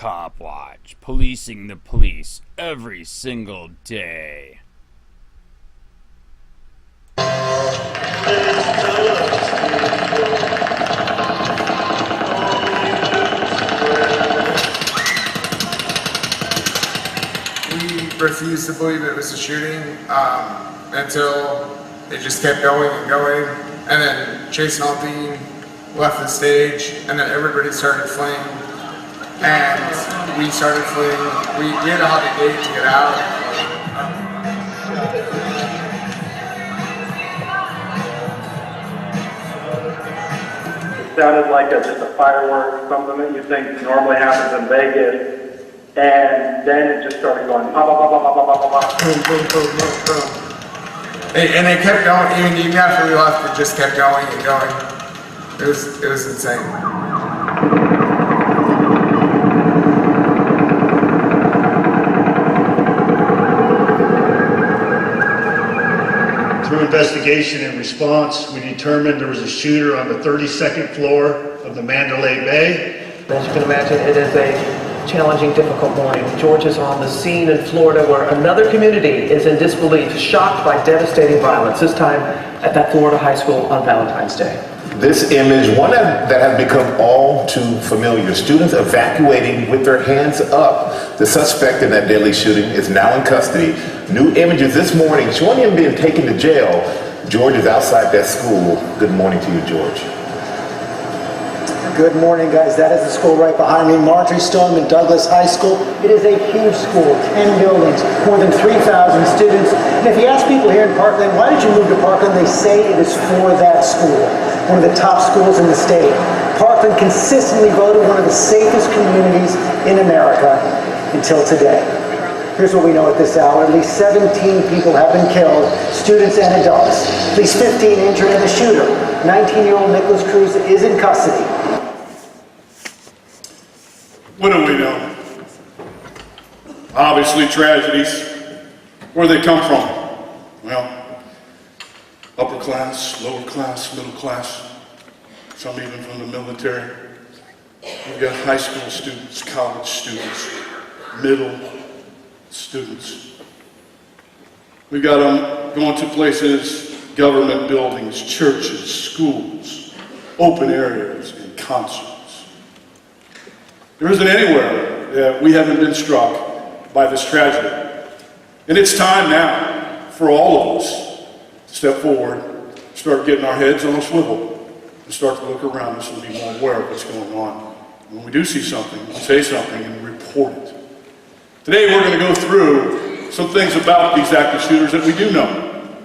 Copwatch, policing the police every single day. We refused to believe it was a shooting until it just kept going and going, and then Jason Aldean left the stage, and then everybody started fleeing, and we started fleeing. We had to hop the gate to get out. It sounded like just a firework, something that you think normally happens in Vegas, and then it just started going pop, pop, pop, pop, pop, pop, pop, pop. Boom, boom, boom, boom, boom. And it kept going, even after we left, it just kept going and going. It was insane. Through investigation and response, we determined there was a shooter on the 32nd floor of the Mandalay Bay. As you can imagine, it is a challenging, difficult morning. George is on the scene in Florida where another community is in disbelief, shocked by devastating violence, this time at that Florida high school on Valentine's Day. This image, one that has become all too familiar. Students evacuating with their hands up. The suspect in that deadly shooting is now in custody. New images this morning showing him being taken to jail. George is outside that school. Good morning to you, George. Good morning, guys. That is the school right behind me, Marjorie Stoneman Douglas High School. It is a huge school, 10 buildings, more than 3,000 students. And if you ask people here in Parkland, why did you move to Parkland? They say it is for that school, one of the top schools in the state. Parkland consistently voted one of the safest communities in America until today. Here's what we know at this hour. At least 17 people have been killed, students and adults. At least 15 injured in the shooter. 19-year-old Nicholas Cruz is in custody. What do we know? Obviously tragedies. Where they come from? Well, upper class, lower class, middle class, some even from the military. We've got high school students, college students, middle students. We've got them going to places, government buildings, churches, schools, open areas, and concerts. There isn't anywhere that we haven't been struck by this tragedy. And it's time now for all of us to step forward, start getting our heads on a swivel, and start to look around us and be more aware of what's going on. When we do see something, say something and report it. Today we're going to go through some things about these active shooters that we do know.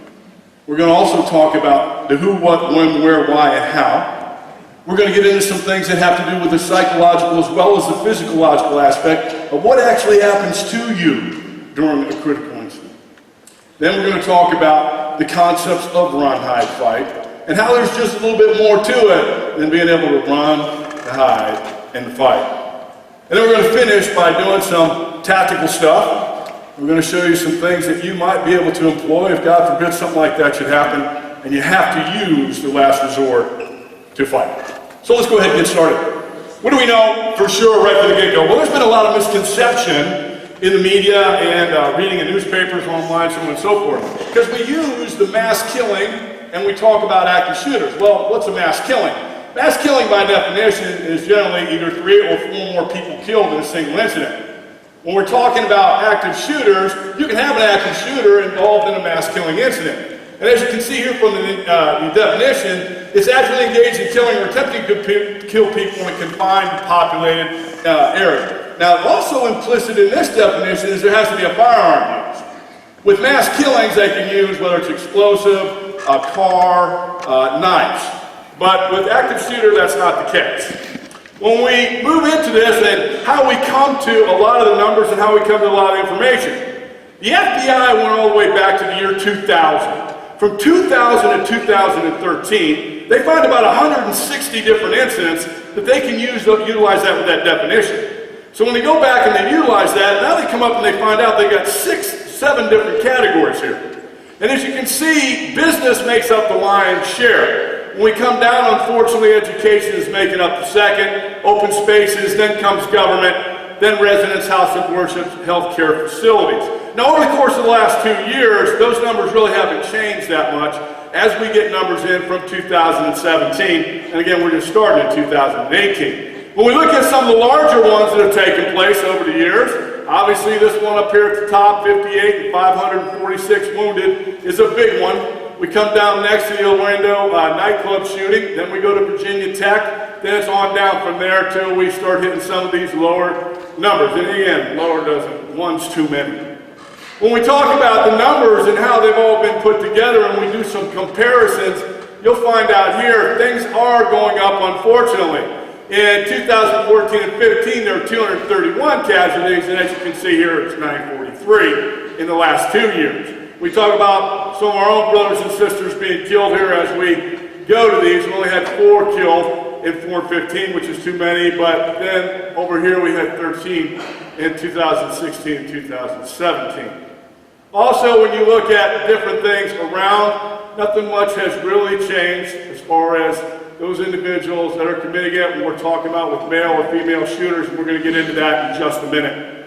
We're going to also talk about the who, what, when, where, why, and how. We're going to get into some things that have to do with the psychological as well as the physiological aspect of what actually happens to you during a critical incident. Then we're going to talk about the concepts of run, hide, fight, and how there's just a little bit more to it than being able to run, to hide, and to fight. And then we're going to finish by doing some tactical stuff. We're going to show you some things that you might be able to employ if, God forbid, something like that should happen, and you have to use the last resort to fight. So let's go ahead and get started. What do we know for sure right from the get-go? Well, there's been a lot of misconception in the media and reading in newspapers, online, so on and so forth. Because we use the mass killing and we talk about active shooters. Well, what's a mass killing? Mass killing by definition is generally either 3 or 4 more people killed in a single incident. When we're talking about active shooters, you can have an active shooter involved in a mass killing incident. And as you can see here from the definition, it's actually engaged in killing or attempting to kill people in a confined, populated area. Now, also implicit in this definition is there has to be a firearm used. With mass killings, they can use whether it's explosive, a car, knives. But with active shooter, that's not the case. When we move into this and how we come to a lot of the numbers and how we come to a lot of information, the FBI went all the way back to the year 2000. From 2000 to 2013, they find about 160 different incidents that they can utilize that with that definition. So when they go back and they utilize that, now they come up and they find out they got 6, 7 different categories here. And as you can see, business makes up the lion's share. When we come down, unfortunately, education is making up the second, open spaces, then comes government, then residence, house of worship, healthcare facilities. Now, over the course of the last 2 years, those numbers really haven't changed that much as we get numbers in from 2017, and again, we're just starting in 2018. When we look at some of the larger ones that have taken place over the years, obviously this one up here at the top, 58 and 546 wounded, is a big one. We come down next to the Wingo nightclub shooting, then we go to Virginia Tech, then it's on down from there till we start hitting some of these lower numbers. And again, lower doesn't, one's too many. When we talk about the numbers and how they've all been put together and we do some comparisons, you'll find out here things are going up, unfortunately. In 2014 and 15, there were 231 casualties, and as you can see here, it's 943 in the last 2 years. We talk about some of our own brothers and sisters being killed here as we go to these. We only had 4 killed in 415, which is too many, but then over here we had 13 in 2016 and 2017. Also, when you look at different things around, nothing much has really changed as far as those individuals that are committing it when we're talking about with male or female shooters, and we're going to get into that in just a minute.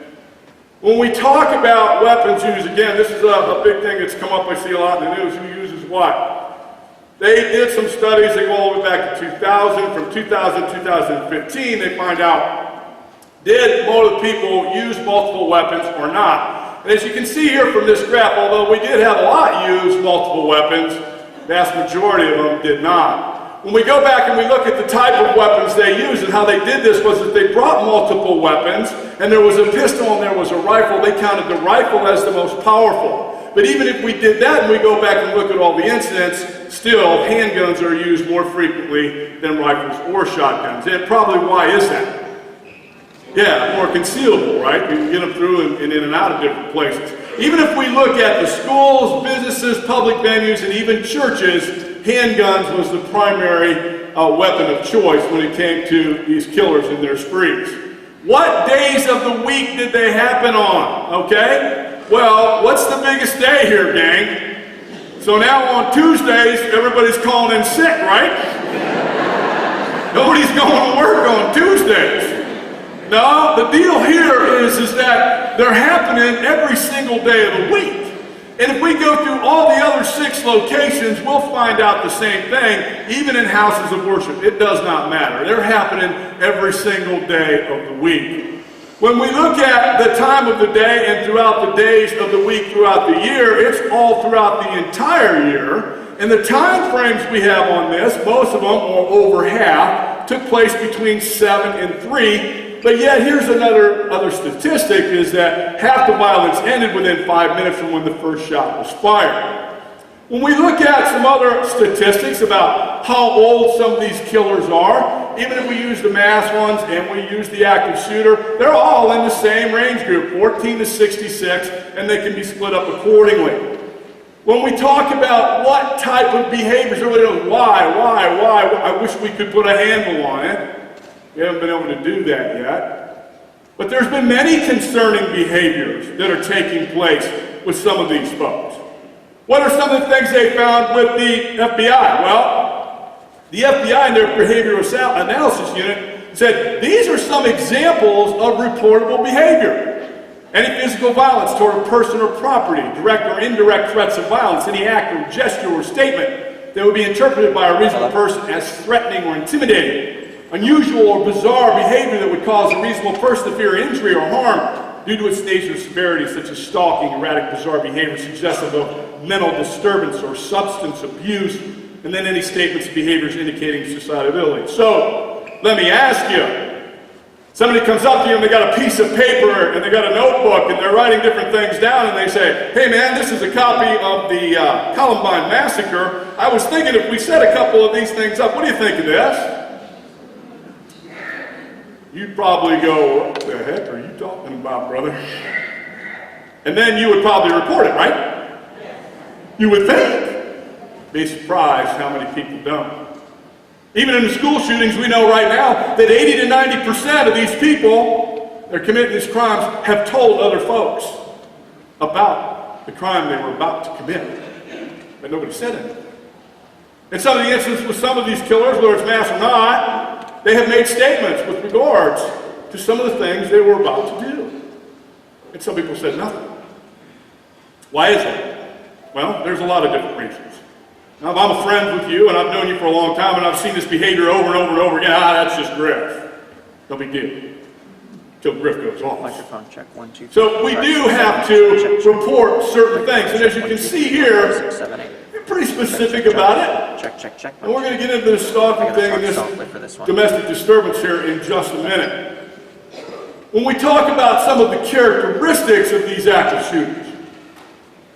When we talk about weapons use, again, this is a big thing that's come up, I see a lot in the news, who uses what? They did some studies, they go all the way back to 2000, from 2000 to 2015, they find out, did more of the people use multiple weapons or not? And as you can see here from this graph, although we did have a lot use multiple weapons, the vast majority of them did not. When we go back and we look at the type of weapons they used and how they did this was that they brought multiple weapons, and there was a pistol and there was a rifle. They counted the rifle as the most powerful. But even if we did that and we go back and look at all the incidents, still handguns are used more frequently than rifles or shotguns. And probably why is that? Yeah, more concealable, right? You can get them through and in and out of different places. Even if we look at the schools, businesses, public venues, and even churches, handguns was the primary weapon of choice when it came to these killers and their sprees. What days of the week did they happen on? Okay? Well, what's the biggest day here, gang? So now on Tuesdays, everybody's calling in sick, right? Nobody's going to work on Tuesdays. No, the deal here is that they're happening every single day of the week. And if we go through all the other 6 locations, we'll find out the same thing, even in houses of worship. It does not matter. They're happening every single day of the week. When we look at the time of the day and throughout the days of the week throughout the year, it's all throughout the entire year. And the time frames we have on this, most of them, or over half, took place between 7 and 3. But yet, here's other statistic, is that half the violence ended within 5 minutes from when the first shot was fired. When we look at some other statistics about how old some of these killers are, even if we use the mass ones and we use the active shooter, they're all in the same range group, 14 to 66, and they can be split up accordingly. When we talk about what type of behaviors, everybody knows why, I wish we could put a handle on it. We haven't been able to do that yet. But there's been many concerning behaviors that are taking place with some of these folks. What are some of the things they found with the FBI? Well, the FBI and their behavioral analysis unit said these are some examples of reportable behavior. Any physical violence toward a person or property, direct or indirect threats of violence, any act or gesture or statement that would be interpreted by a reasonable person as threatening or intimidating. Unusual or bizarre behavior that would cause a reasonable person to fear injury or harm due to its nature or severity, such as stalking, erratic, bizarre behavior suggestive of mental disturbance or substance abuse, and then any statements and behaviors indicating suicidality. So, let me ask you, somebody comes up to you and they got a piece of paper and they got a notebook and they're writing different things down and they say, hey man, this is a copy of the Columbine Massacre. I was thinking if we set a couple of these things up, what do you think of this? You'd probably go, what the heck are you talking about, brother? And then you would probably report it, right? You would think. Be surprised how many people don't. Even in the school shootings, we know right now that 80 to 90% of these people that are committing these crimes have told other folks about the crime they were about to commit. But nobody said anything. In some of the instances with some of these killers, whether it's mass or not, they have made statements with regards to some of the things they were about to do. And some people said nothing. Why is that? Well, there's a lot of different reasons. Now, if I'm a friend with you and I've known you for a long time and I've seen this behavior over and over and over again, that's just griff. No big deal. Until the griff goes off. Microphone check, 1, 2, 3. So we do have to report certain things. And as you can see here, 6, 7, 8. we're pretty specific about it. Check. And we're going to get into the stalking thing and this domestic disturbance here in just a minute. When we talk about some of the characteristics of these active shooters,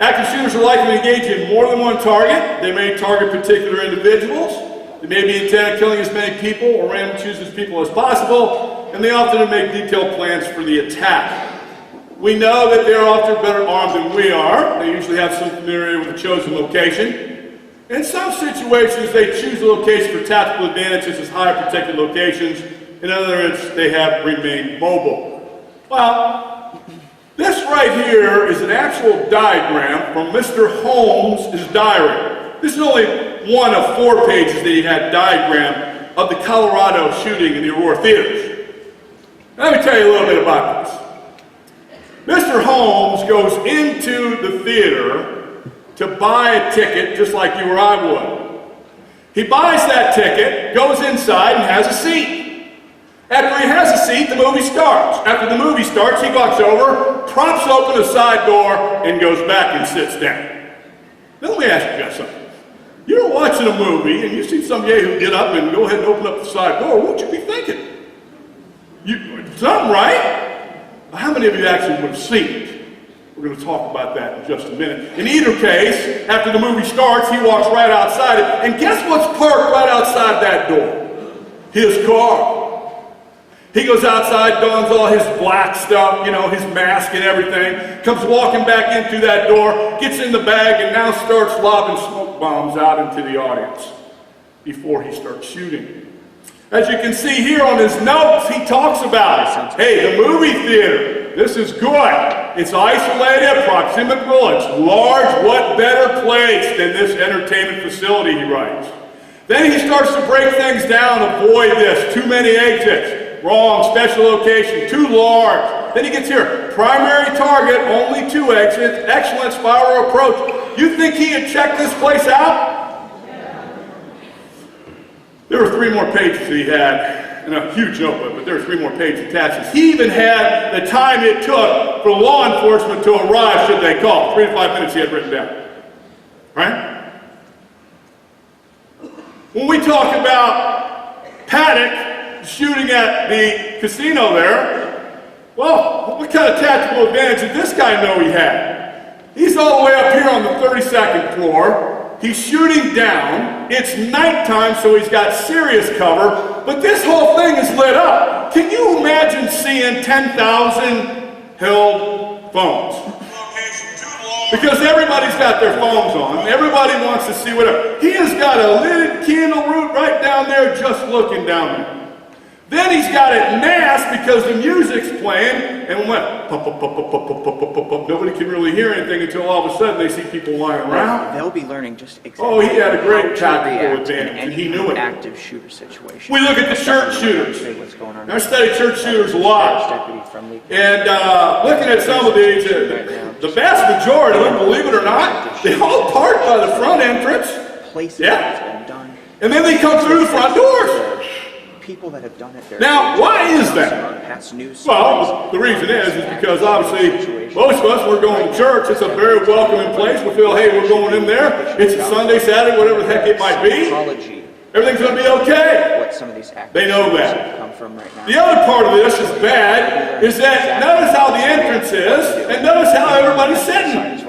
active shooters are likely to engage in more than one target. They may target particular individuals. They may be intent on killing as many people or randomly choose as people as possible. And they often make detailed plans for the attack. We know that they're often better armed than we are. They usually have some familiarity with the chosen location. In some situations, they choose the location for tactical advantages as higher protected locations. In other words, they have remained mobile. Well, this right here is an actual diagram from Mr. Holmes' diary. This is only one of 4 pages that he had diagram of the Colorado shooting in the Aurora theaters. Let me tell you a little bit about this. Mr. Holmes goes into the theater to buy a ticket just like you or I would. He buys that ticket, goes inside and has a seat. After he has a seat, the movie starts. After the movie starts, he walks over, props open a side door, and goes back and sits down. Now let me ask you guys something. You're watching a movie and you see some yahoo get up and go ahead and open up the side door. What would you be thinking? Something, right? How many of you actually would have seen it? We're going to talk about that in just a minute. In either case, after the movie starts, he walks right outside it. And guess what's parked right outside that door? His car. He goes outside, dons all his black stuff, his mask and everything, comes walking back in through that door, gets in the bag, and now starts lobbing smoke bombs out into the audience before he starts shooting. As you can see here on his notes, he talks about it. Hey, the movie theater, this is good. It's isolated, proximate-able, it's large. What better place than this entertainment facility, he writes. Then he starts to break things down. Avoid this. Too many exits. Wrong. Special location. Too large. Then he gets here. Primary target. Only 2 exits. Excellent spiral approach. You think he had checked this place out? There were 3 more pages that he had in a huge notebook, but there were 3 more pages attached. He even had the time it took for law enforcement to arrive should they call. 3 to 5 minutes he had written down. Right? When we talk about Paddock shooting at the casino there, well, what kind of tactical advantage did this guy know he had? He's all the way up here on the 32nd floor. He's shooting down. It's nighttime, so he's got serious cover, but this whole thing is lit up. Can you imagine seeing 10,000 held phones? Because everybody's got their phones on. Everybody wants to see whatever. He has got a lit candle root right down there just looking down there. Then he's got it masked because the music's playing and went pop, pop, pop, pop, pop, pop, pop, pop, pop. Nobody can really hear anything until all of a sudden they see people lying around. They'll be learning just exactly. Oh, he had a great tactical advantage and he knew it. Active shooter situation. We look at the church shooters. What's going on? I study church shooters a lot. And looking at some of these, the vast majority of them, believe it or not, they all park by the front entrance. Yeah. And then they come through the front doors. People that have done it. Now, why is that? Well, the reason is because obviously most of us, we're going to church. It's a very welcoming place. We feel, hey, we're going in there. It's a Sunday, Saturday, whatever the heck it might be. Everything's going to be okay. They know that. The other part of this is bad, is that notice how the entrance is, and notice how everybody's sitting.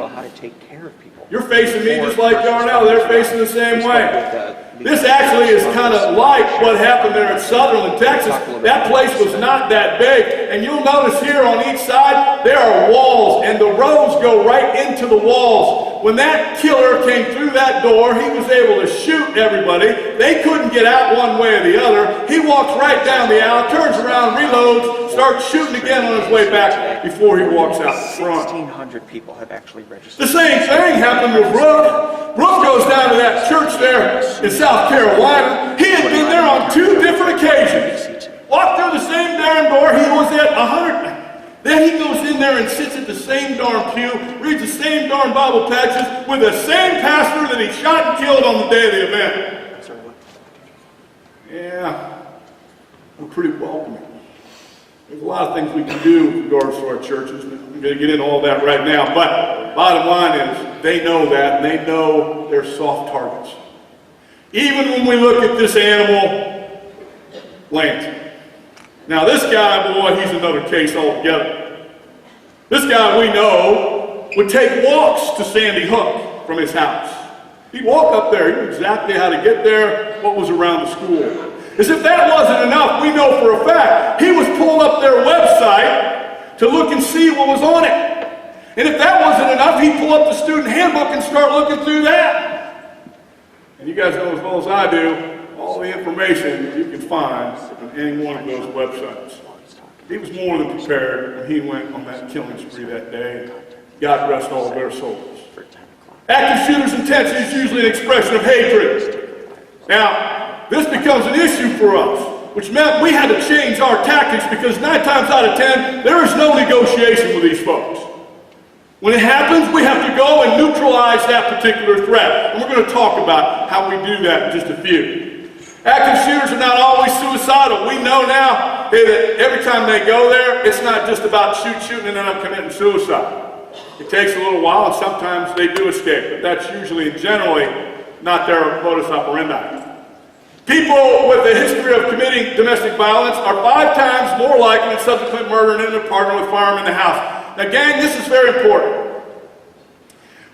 You're facing me just like you are now. They're facing the same way. This actually is kind of like what happened there in Sutherland, Texas. That place was not that big. And you'll notice here on each side, there are walls, and the rows go right into the walls. When that killer came through that door, he was able to shoot everybody. They couldn't get out one way or the other. He walks right down the aisle, turns around, reloads, starts shooting again on his way back before he walks out front. 1,600 people have actually registered. The same thing happened with Brooke. Brooke goes down to that church there in South Carolina. He had been there on 2 different occasions. Walked through the same darn door, he was at 100. Then he goes in there and sits at the same darn pew, reads the same darn Bible passages with the same pastor that he shot and killed on the day of the event. Yeah, we're pretty welcoming. There's a lot of things we can do with regards to our churches. I'm going to get into all that right now, but bottom line is they know that, and they know they're soft targets. Even when we look at this animal, Lance. Now this guy, boy, he's another case altogether. This guy we know would take walks to Sandy Hook from his house. He'd walk up there, he knew exactly how to get there, what was around the school. As if that wasn't enough, we know for a fact he was pulling up their website to look and see what was on it. And if that wasn't enough, he'd pull up the student handbook and start looking through that. And you guys know as well as I do, all the information you can find on any one of those websites. He was more than prepared when he went on that killing spree that day. God rest all their souls. Active shooter's intent is usually an expression of hatred. Now, this becomes an issue for us, which meant we had to change our tactics because 9 times out of 10, there is no negotiation with these folks. When it happens, we have to go and neutralize that particular threat. And we're going to talk about how we do that in just a few. Active shooters are not always suicidal. We know now that every time they go there, it's not just about shooting and then I'm committing suicide. It takes a little while and sometimes they do escape, but that's usually and generally not their modus operandi. People with a history of committing domestic violence are 5 times more likely in subsequent murder and intimate partner with firearm in the house. Now gang, this is very important.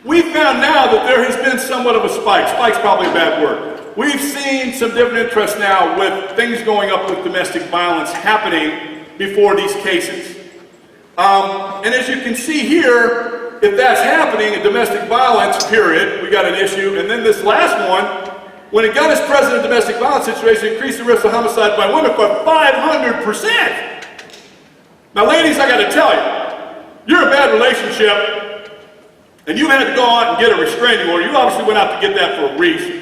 We found now that there has been somewhat of a spike. Spike's probably a bad word. We've seen some different interest now with things going up with domestic violence happening before these cases. And as you can see here, if that's happening, a domestic violence period, we got an issue. And then this last one, when a gun is present in a domestic violence situation, increase the risk of homicide by women by 500%. Now ladies, I got to tell you, you're in a bad relationship and you had to go out and get a restraining order. You obviously went out to get that for a reason.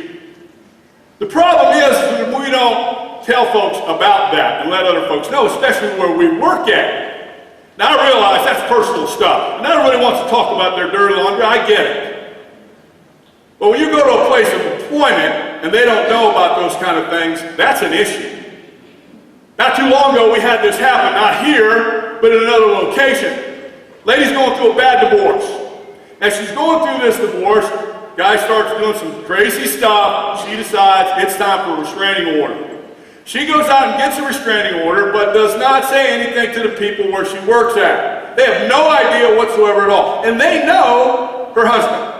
The problem is when we don't tell folks about that and let other folks know, especially where we work at. Now I realize that's personal stuff, and everybody wants to talk about their dirty laundry, I get it. But when you go to a place of employment and they don't know about those kind of things, that's an issue. Not too long ago we had this happen, not here, but in another location. Lady's going through a bad divorce. As she's going through this divorce, guy starts doing some crazy stuff. She decides it's time for a restraining order. She goes out and gets a restraining order, but does not say anything to the people where she works at. They have no idea whatsoever at all. And they know her husband.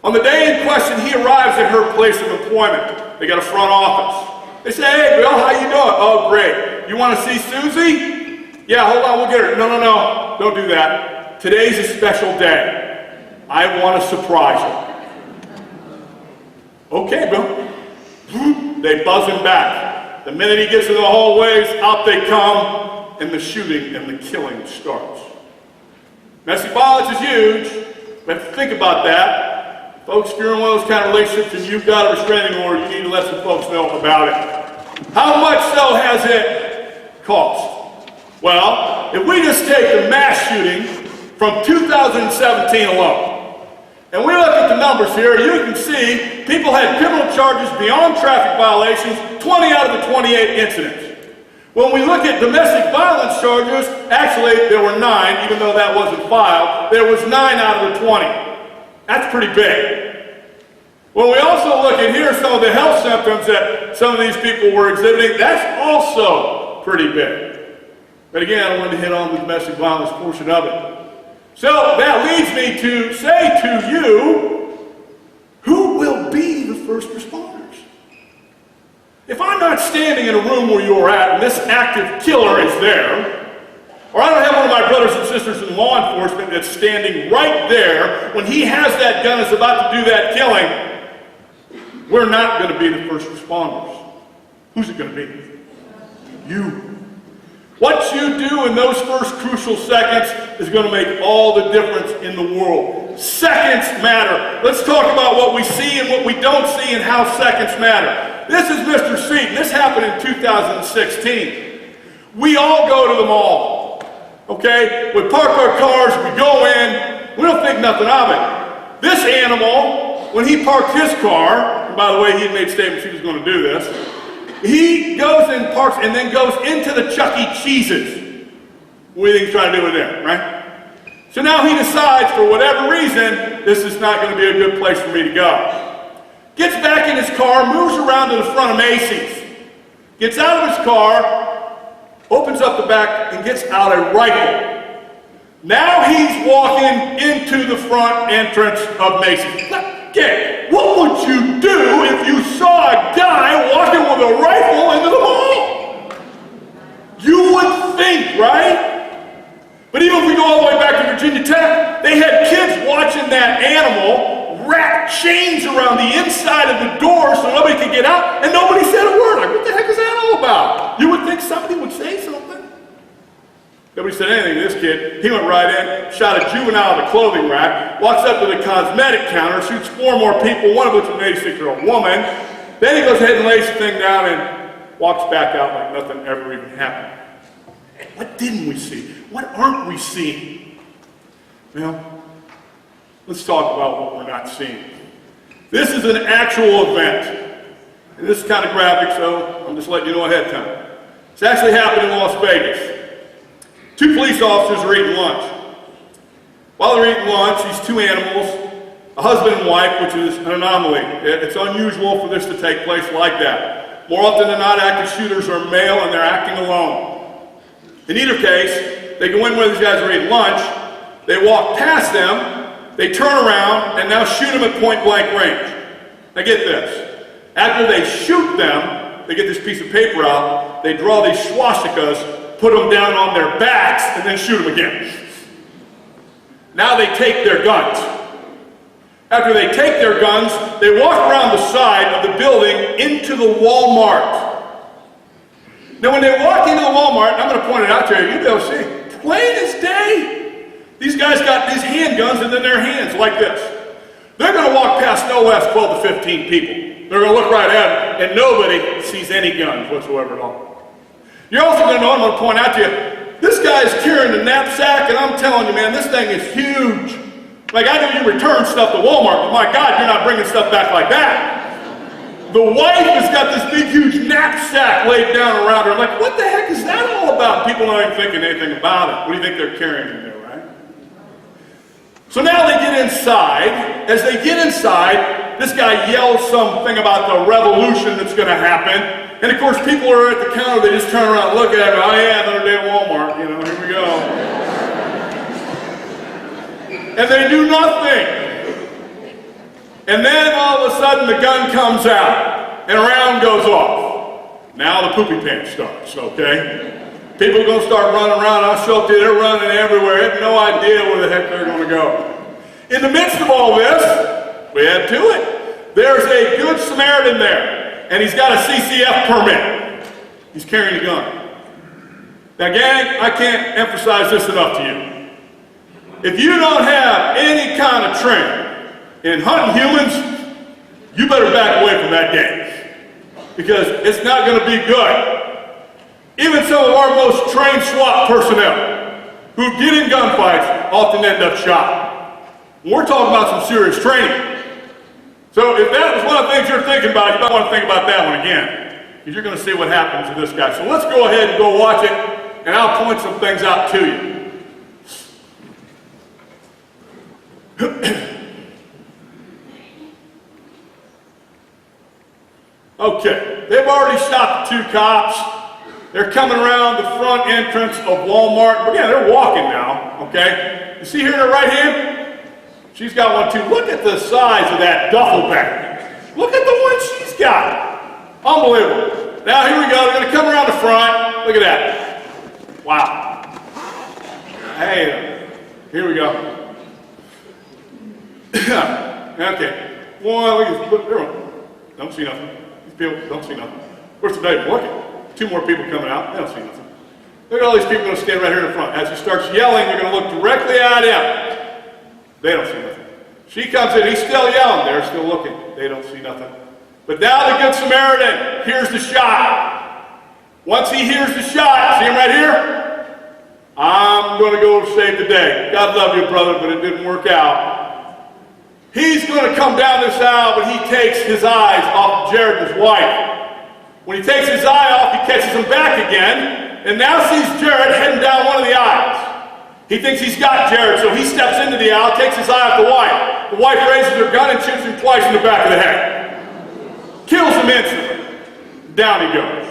On the day in question, he arrives at her place of employment. They got a front office. They say, hey, Bill, how you doing? Oh, great. You want to see Susie? Yeah, hold on, we'll get her. No, don't do that. Today's a special day. I want to surprise you. Okay, Bill. They buzz him back. The minute he gets in the hallways, out they come, and the shooting and the killing starts. Domestic violence is huge. We have to think about that. Folks, if you're in one of those kind of relationships and you've got a restraining order, you need to let some folks know about it. How much so has it cost? Well, if we just take the mass shooting from 2017 alone, and we look at the numbers here, you can see people had criminal charges beyond traffic violations, 20 out of the 28 incidents. When we look at domestic violence charges, actually there were 9, even though that wasn't filed. There was 9 out of the 20. That's pretty big. When we also look at here some of the health symptoms that some of these people were exhibiting, that's also pretty big. But again, I wanted to hit on the domestic violence portion of it. So that leads me to say to you, who will be the first responders? If I'm not standing in a room where you're at and this active killer is there, or I don't have one of my brothers and sisters in law enforcement that's standing right there when he has that gun and is about to do that killing, we're not going to be the first responders. Who's it going to be? You. What you do in those first crucial seconds is going to make all the difference in the world. Seconds matter. Let's talk about what we see and what we don't see and how seconds matter. This is Mr. Seaton. This happened in 2016. We all go to the mall, okay? We park our cars, we go in, we don't think nothing of it. This animal, when he parked his car, and by the way, he had made statements he was going to do this, he goes and parks and then goes into the Chuck E. Cheese's. What do you think he's trying to do with them, right? So now he decides, for whatever reason, this is not going to be a good place for me to go. Gets back in his car, moves around to the front of Macy's, gets out of his car, opens up the back, and gets out a rifle. Now he's walking into the front entrance of Macy's. Okay, what would you do if you saw a guy walking with a rifle into the mall? You would think, right? But even if we go all the way back to Virginia Tech, they had kids watching that animal wrap chains around the inside of the door so nobody could get out, and nobody said a word. Like, what the heck is that all about? You would think somebody would say something. Nobody said anything to this kid. He went right in, shot a juvenile at a clothing rack, walks up to the cosmetic counter, shoots 4 more people, one of which was an 86-year-old woman. Then he goes ahead and lays the thing down and walks back out like nothing ever even happened. What didn't we see? What aren't we seeing? Well, let's talk about what we're not seeing. This is an actual event. And this is kind of graphic, so I'm just letting you know ahead of time. It's actually happened in Las Vegas. 2 police officers are eating lunch. While they're eating lunch, these 2 animals, a husband and wife, which is an anomaly. It's unusual for this to take place like that. More often than not, active shooters are male and they're acting alone. In either case, they go in where these guys are eating lunch, they walk past them, they turn around, and now shoot them at point blank range. Now get this. After they shoot them, they get this piece of paper out, they draw these swastikas, put them down on their backs, and then shoot them again. Now they take their guns. After they take their guns, they walk around the side of the building into the Walmart. Now when they walk into the Walmart, and I'm going to point it out to you, you'll be able to see, plain as day. These guys got these handguns in their hands like this. They're going to walk past no less 12 to 15 people. They're going to look right at them, and nobody sees any guns whatsoever at all. You're also going to know, I'm going to point out to you, this guy's carrying a knapsack, and I'm telling you, man, this thing is huge. Like, I know you return stuff to Walmart, but my God, you're not bringing stuff back like that. The wife has got this big, huge knapsack laid down around her. I'm like, what the heck is that all about? People not even thinking anything about it. What do you think they're carrying in there, right? So now they get inside. As they get inside, this guy yells something about the revolution that's going to happen. And of course, people are at the counter, they just turn around and look at him. Oh yeah, another day at Walmart, you know, here we go. And they do nothing. And then all of a sudden the gun comes out and a round goes off. Now the poopy pants starts, okay? People are going to start running around. I'll show up to you, they're running everywhere. They have no idea where the heck they're going to go. In the midst of all this, we add to it. There's a good Samaritan there, and he's got a CCF permit. He's carrying a gun. Now gang, I can't emphasize this enough to you. If you don't have any kind of training in hunting humans, you better back away from that game, because it's not going to be good. Even some of our most trained SWAT personnel who get in gunfights often end up shot. We're talking about some serious training. So if that was one of the things you're thinking about, you might want to think about that one again, because you're going to see what happens to this guy. So let's go ahead and go watch it, and I'll point some things out to you. Okay, they've already shot the 2 cops. They're coming around the front entrance of Walmart. But yeah, they're walking now, okay? You see here in her right hand? She's got one too. Look at the size of that duffel bag. Look at the one she's got. Unbelievable. Now here we go, they're gonna come around the front. Look at that. Wow. Hey, here we go. Okay. One, look at this. Don't see nothing. These people don't see nothing. Of course, they're not even looking. 2 more people coming out. They don't see nothing. Look at all these people going to stand right here in the front. As he starts yelling, they're going to look directly at him. They don't see nothing. She comes in. He's still yelling. They're still looking. They don't see nothing. But now the Good Samaritan hears the shot. Once he hears the shot, see him right here? I'm going to go save the day. God love you, brother, but it didn't work out. He's going to come down this aisle, but he takes hhis eyes off of Jared and his wife. When he takes his eye off, he catches him back again, and now sees Jared heading down one of the aisles. He thinks he's got Jared, so he steps into the aisle, takes his eye off the wife. The wife raises her gun and shoots him twice in the back of the head. Kills him instantly. Down he goes.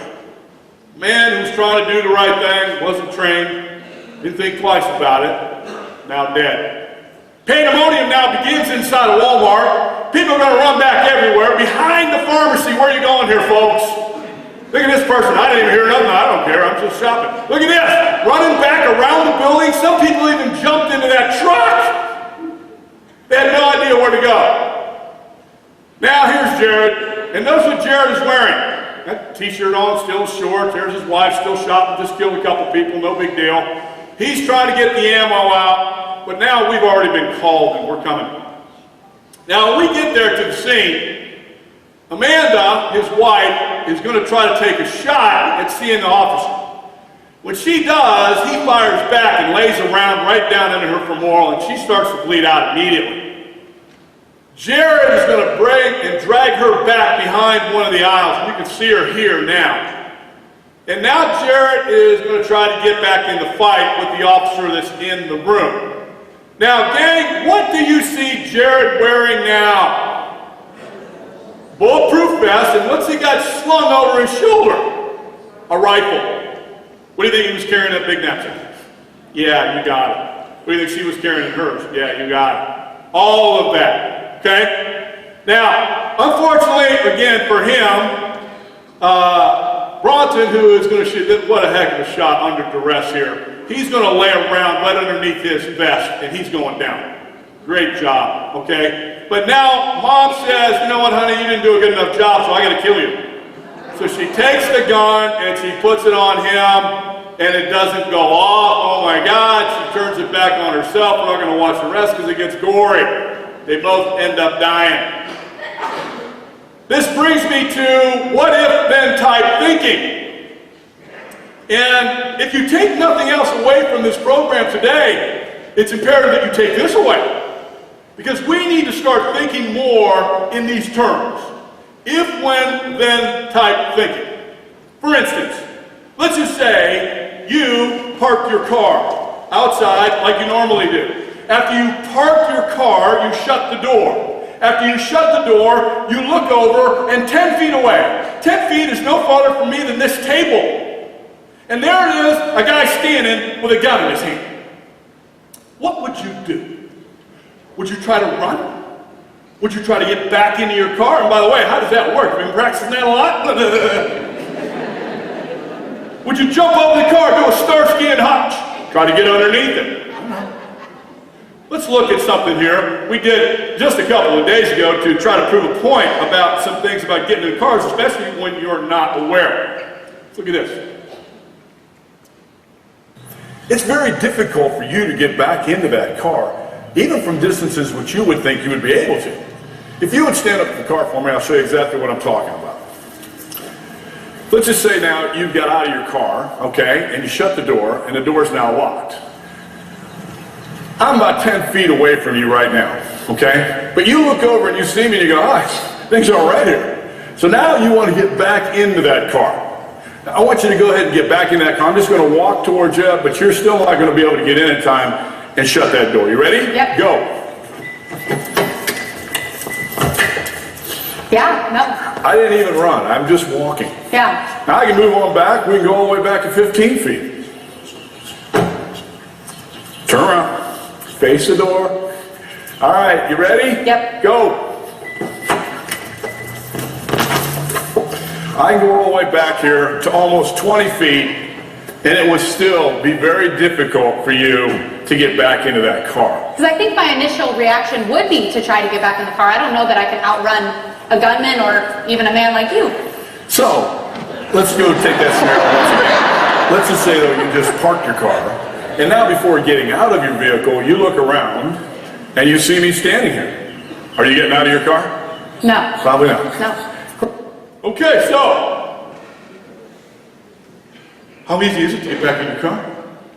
Man who's trying to do the right thing, wasn't trained, didn't think twice about it, now dead. Pandemonium now begins inside of Walmart. People are going to run back everywhere. Behind the pharmacy, where are you going here, folks? Look at this person. I didn't even hear nothing. I don't care. I'm just shopping. Look at this. Running back around the building. Some people even jumped into that truck. They had no idea where to go. Now here's Jared. And notice what Jared is wearing. Got a t-shirt on, still short. There's his wife, still shopping. Just killed a couple people. No big deal. He's trying to get the ammo out. But now we've already been called and we're coming. Now when we get there to the scene, Amanda, his wife, is going to try to take a shot at seeing the officer. When she does, he fires back and lays a round right down into her femoral, and she starts to bleed out immediately. Jared is going to bring and drag her back behind one of the aisles. You can see her here now. And now Jared is going to try to get back in the fight with the officer that's in the room. Now, gang, what do you see Jared wearing now? Bulletproof vest, and what's he got slung over his shoulder? A rifle. What do you think he was carrying that big knapsack? Yeah, you got it. What do you think she was carrying in hers? Yeah, you got it. All of that, okay? Now, unfortunately, again, for him, Bronson, who is going to shoot, what a heck of a shot under duress here. He's going to lay a round right underneath his vest, and he's going down. Great job, okay? But now, Mom says, you know what, honey, you didn't do a good enough job, so I got to kill you. So she takes the gun, and she puts it on him, and it doesn't go off. Oh my God, she turns it back on herself. We're not going to watch the rest because it gets gory. They both end up dying. This brings me to what if then type thinking. And if you take nothing else away from this program today, it's imperative that you take this away. Because we need to start thinking more in these terms. If, when, then type thinking. For instance, let's just say you park your car outside like you normally do. After you park your car, you shut the door. After you shut the door, you look over and 10 feet away. 10 feet is no farther from me than this table. And there it is, a guy standing with a gun in his hand. What would you do? Would you try to run? Would you try to get back into your car? And by the way, how does that work? Have you been practicing that a lot? Would you jump over the car, do a Starsky and Hutch? Try to get underneath it? Let's look at something here. We did just a couple of days ago to try to prove a point about some things about getting in cars, especially when you're not aware. Let's look at this. It's very difficult for you to get back into that car, even from distances which you would think you would be able to. If you would stand up in the car for me, I'll show you exactly what I'm talking about. Let's just say now you've got out of your car, okay, and you shut the door, and the door's now locked. I'm about 10 feet away from you right now, okay? But you look over and you see me and you go, oh, things are all right here. So now you want to get back into that car. Now, I want you to go ahead and get back in that car. I'm just going to walk towards you, but you're still not going to be able to get in time and shut that door. You ready? Yep. Go. Yeah, no. I didn't even run. I'm just walking. Yeah. Now I can move on back. We can go all the way back to 15 feet. Turn around. Face the door. All right, you ready? Yep. Go. I can go all the way back here to almost 20 feet, and it would still be very difficult for you to get back into that car. Because I think my initial reaction would be to try to get back in the car. I don't know that I can outrun a gunman or even a man like you. So, let's go take that scenario once again. Let's just say, though, you just parked your car. And now before getting out of your vehicle, you look around and you see me standing here. Are you getting out of your car? No. Probably not. No. Okay, so How easy is it to get back in your car?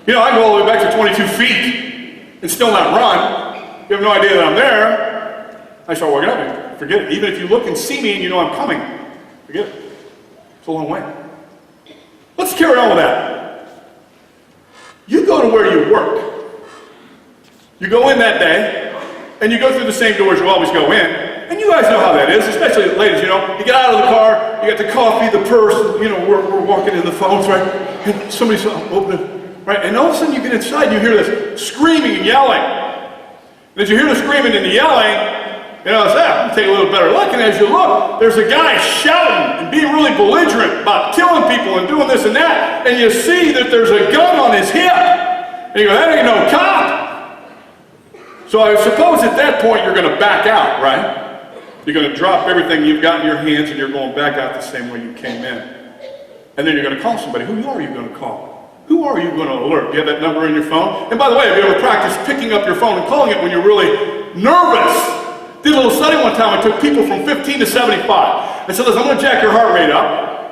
You know, I go all the way back to 22 feet and still not run. You have no idea that I'm there. I start walking up and forget it. Even if you look and see me and you know I'm coming, forget it. It's a long way. Let's carry on with that. You go to where you work. You go in that day, and you go through the same doors you always go in. And you guys know how that is, especially ladies, you know. You get out of the car, you got the coffee, the purse, you know, we're walking in the phones, right? And somebody's opening, right? And all of a sudden you get inside and you hear this screaming and yelling. And as you hear the screaming and the yelling, you know, it's that. You take a little better look, and as you look, there's a guy shouting and being really belligerent about killing people and doing this and that, and you see that there's a gun on his hip. And you go, that ain't no cop. So I suppose at that point you're going to back out, right? You're going to drop everything you've got in your hands and you're going back out the same way you came in. And then you're going to call somebody. Who are you going to call? Who are you going to alert? Do you have that number in your phone? And by the way, have you ever practiced picking up your phone and calling it when you're really nervous? Did a little study one time. I took people from 15 to 75. I said, listen, I'm going to jack your heart rate up.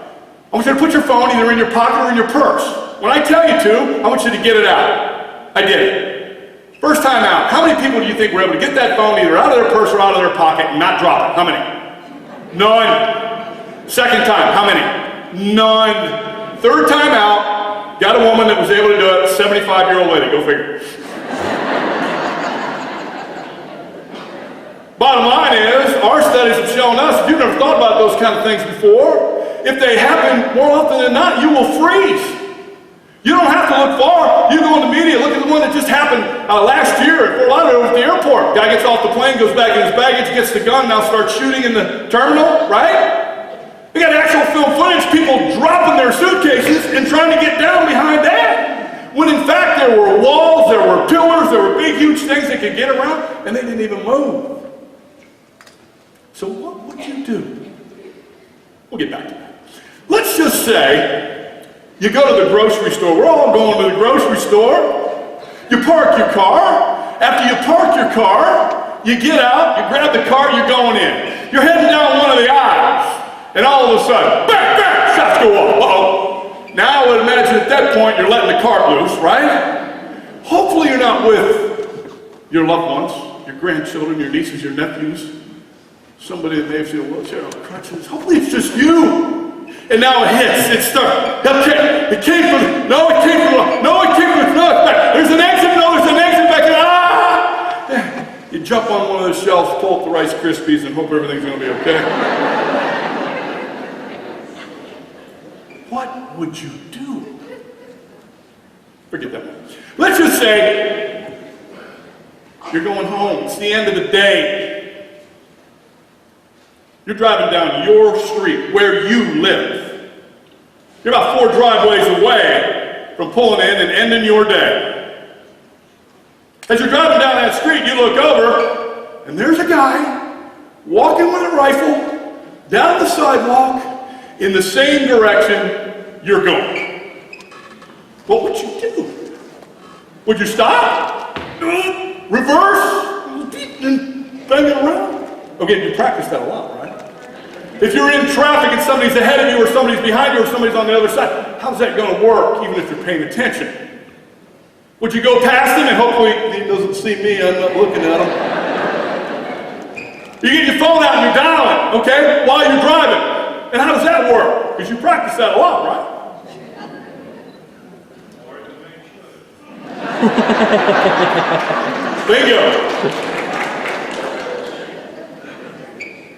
I want you to put your phone either in your pocket or in your purse. When I tell you to, I want you to get it out. I did it. First time out, how many people do you think were able to get that phone either out of their purse or out of their pocket and not drop it? How many? None. Second time, how many? None. Third time out, got a woman that was able to do it, 75-year-old lady, go figure. Bottom line is, our studies have shown us, if you've never thought about those kind of things before, if they happen more often than not, you will freeze. You don't have to look far. You go in the media, look at the one that just happened last year at Fort Lauderdale at the airport. Guy gets off the plane, goes back in his baggage, gets the gun, now starts shooting in the terminal, right? We got actual film footage, people dropping their suitcases and trying to get down behind that. When in fact there were walls, there were pillars, there were big huge things that could get around, and they didn't even move. So what would you do? We'll get back to that. Let's just say you go to the grocery store. We're all going to the grocery store. You park your car. After you park your car, you get out, you grab the cart, you're going in. You're heading down one of the aisles, and all of a sudden, bang, bang, shots go off. Uh-oh. Now I would imagine at that point you're letting the cart loose, right? Hopefully you're not with your loved ones, your grandchildren, your nieces, your nephews, somebody that may have seen a wheelchair on crutches. Hopefully it's just you. And now it hits. It starts. Okay. It came from. No, it came from. No, it came from. No, it's back. There's an exit. No, there's an exit back there. Ah! You jump on one of the shelves, pull up the Rice Krispies, and hope everything's going to be okay. What would you do? Forget that one. Let's just say you're going home. It's the end of the day. You're driving down your street where you live. You're about 4 driveways away from pulling in and ending your day. As you're driving down that street, you look over, and there's a guy walking with a rifle down the sidewalk in the same direction you're going. What would you do? Would you stop? Reverse? And bang it around? Okay, you practice that a lot, right? If you're in traffic and somebody's ahead of you or somebody's behind you or somebody's on the other side, how's that going to work even if you're paying attention? Would you go past him and hopefully he doesn't see me, I'm not looking at him? You get your phone out and you're dialing, okay, while you're driving. And how does that work? Because you practice that a lot, right? Bingo.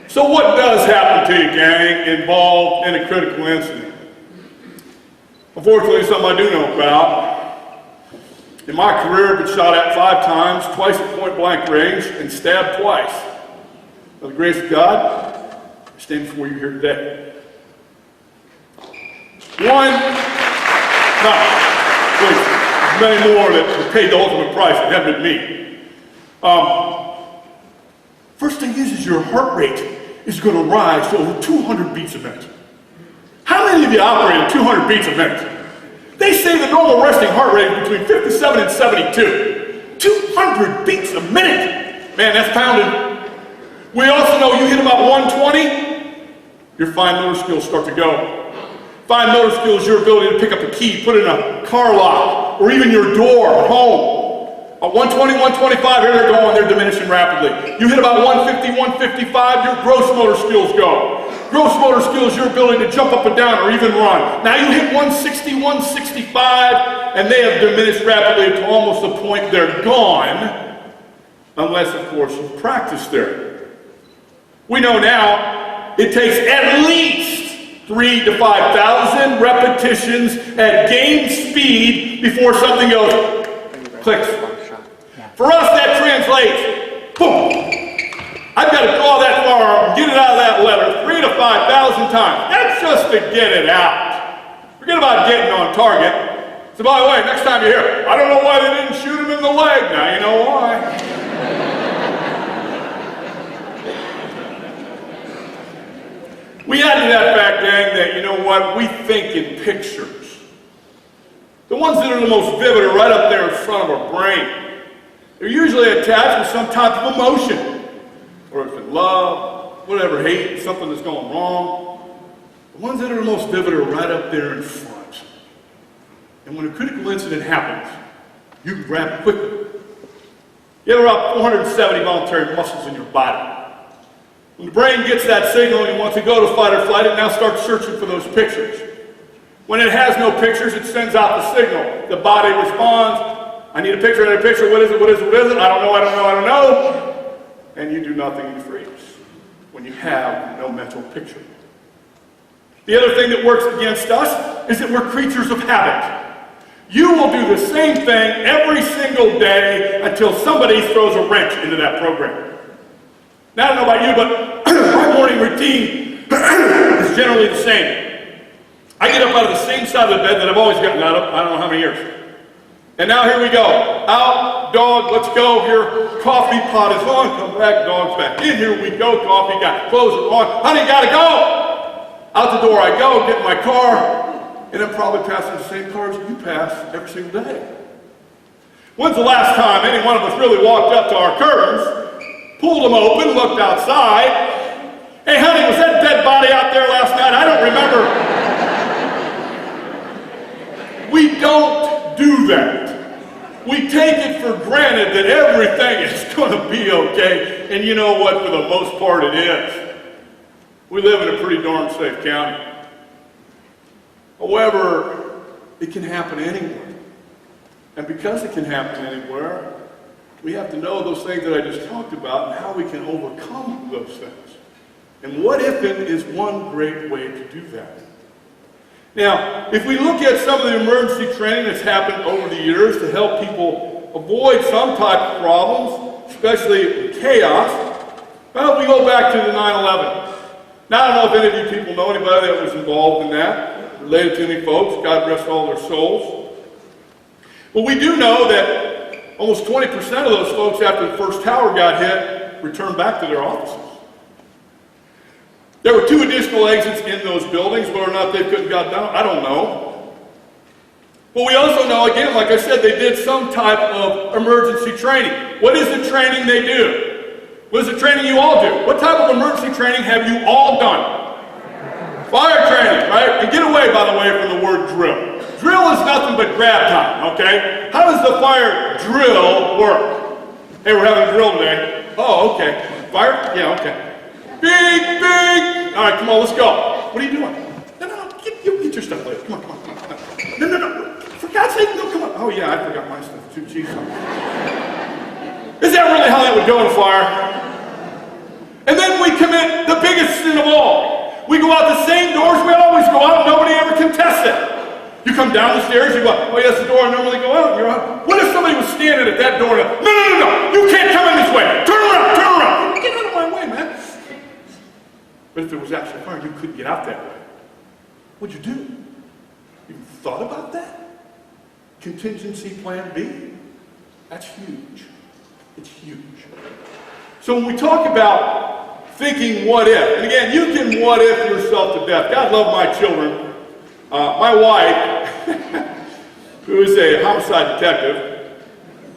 So what does happen to you, gang, involved in a critical incident? Unfortunately, something I do know about. In my career, I've been shot at 5 times, twice at point-blank range, and stabbed twice. By the grace of God, I stand before you here today. One, no, please, many more that paid the ultimate price that haven't been me. First thing is your heart rate is going to rise to over 200 beats a minute. How many of you operate at 200 beats a minute? They say the normal resting heart rate is between 57 and 72. 200 beats a minute. Man, that's pounding. We also know you hit about 120, your fine motor skills start to go. Fine motor skills, your ability to pick up a key, put it in a car lock, or even your door at home. At 120, 125, here they're going, they're diminishing rapidly. You hit about 150, 155, your gross motor skills go. Gross motor skills, your ability to jump up and down or even run. Now you hit 160, 165, and they have diminished rapidly to almost the point they're gone, unless, of course, you practice there. We know now it takes at least 3,000 to 5,000 repetitions at game speed before something goes, clicks. For us, that translates, boom. I've got to draw that firearm, get it out of that letter 3,000 to 5,000 times. That's just to get it out. Forget about getting on target. So by the way, next time you hear, I don't know why they didn't shoot him in the leg. Now you know why. We add to that fact, gang, that you know what? We think in pictures. The ones that are the most vivid are right up there in front of our brain. They're usually attached with some type of emotion, or if it's love, whatever, hate, something that's going wrong. The ones that are the most vivid are right up there in front. And when a critical incident happens, you can grab it quickly. You have about 470 voluntary muscles in your body. When the brain gets that signal and you want to go to fight or flight, it now starts searching for those pictures. When it has no pictures, it sends out the signal. The body responds. I need a picture, I need a picture, what is it, what is it, what is it? I don't know, I don't know, I don't know. And you do nothing, you freeze when you have no mental picture. The other thing that works against us is that we're creatures of habit. You will do the same thing every single day until somebody throws a wrench into that program. Now, I don't know about you, but my morning routine is generally the same. I get up out of the same side of the bed that I've always gotten out of, I don't know how many years. And now here we go. Out, dog, let's go. Here, coffee pot is on. Come back, dog's back in. Here we go. Coffee got clothes are on. Honey, gotta go. Out the door I go, get in my car, and I'm probably passing the same cars you pass every single day. When's the last time any one of us really walked up to our curtains, pulled them open, looked outside? Hey, honey, was that dead body out there last night? I don't remember. We don't do that. We take it for granted that everything is going to be okay, and you know what, for the most part it is. We live in a pretty darn safe county. However, it can happen anywhere. And because it can happen anywhere, we have to know those things that I just talked about and how we can overcome those things. And what if it is one great way to do that? Now, if we look at some of the emergency training that's happened over the years to help people avoid some type of problems, especially chaos, well, we go back to the 9/11. Now, I don't know if any of you people know anybody that was involved in that, related to any folks, God rest all their souls. But we do know that almost 20% of those folks after the first tower got hit returned back to their offices. There were 2 additional exits in those buildings. Whether or not they couldn't got down, I don't know. But we also know, again, like I said, they did some type of emergency training. What is the training they do? What is the training you all do? What type of emergency training have you all done? Fire training, right? And get away, by the way, from the word drill. Drill is nothing but grab time, okay? How does the fire drill work? Hey, we're having a drill today. Oh, okay. Fire? Yeah, okay. Big, big. All right, come on, let's go. What are you doing? No, get your stuff later. Come on. No. For God's sake, no, come on. Oh, yeah, I forgot my stuff too. Jeez. Is that really how that would go in a fire? And then we commit the biggest sin of all. We go out the same doors we always go out. Nobody ever contests it. You come down the stairs, you go, oh, yes, the door I normally go out. You're out. What if somebody was standing at that door? No. You can't come in this way. Turn around. Get out of my way, man. But if there was actually fire, you couldn't get out that way. What'd you do? You thought about that? Contingency plan B? That's huge. It's huge. So when we talk about thinking what if, and again, you can what if yourself to death. God love my children. My wife, who is a homicide detective,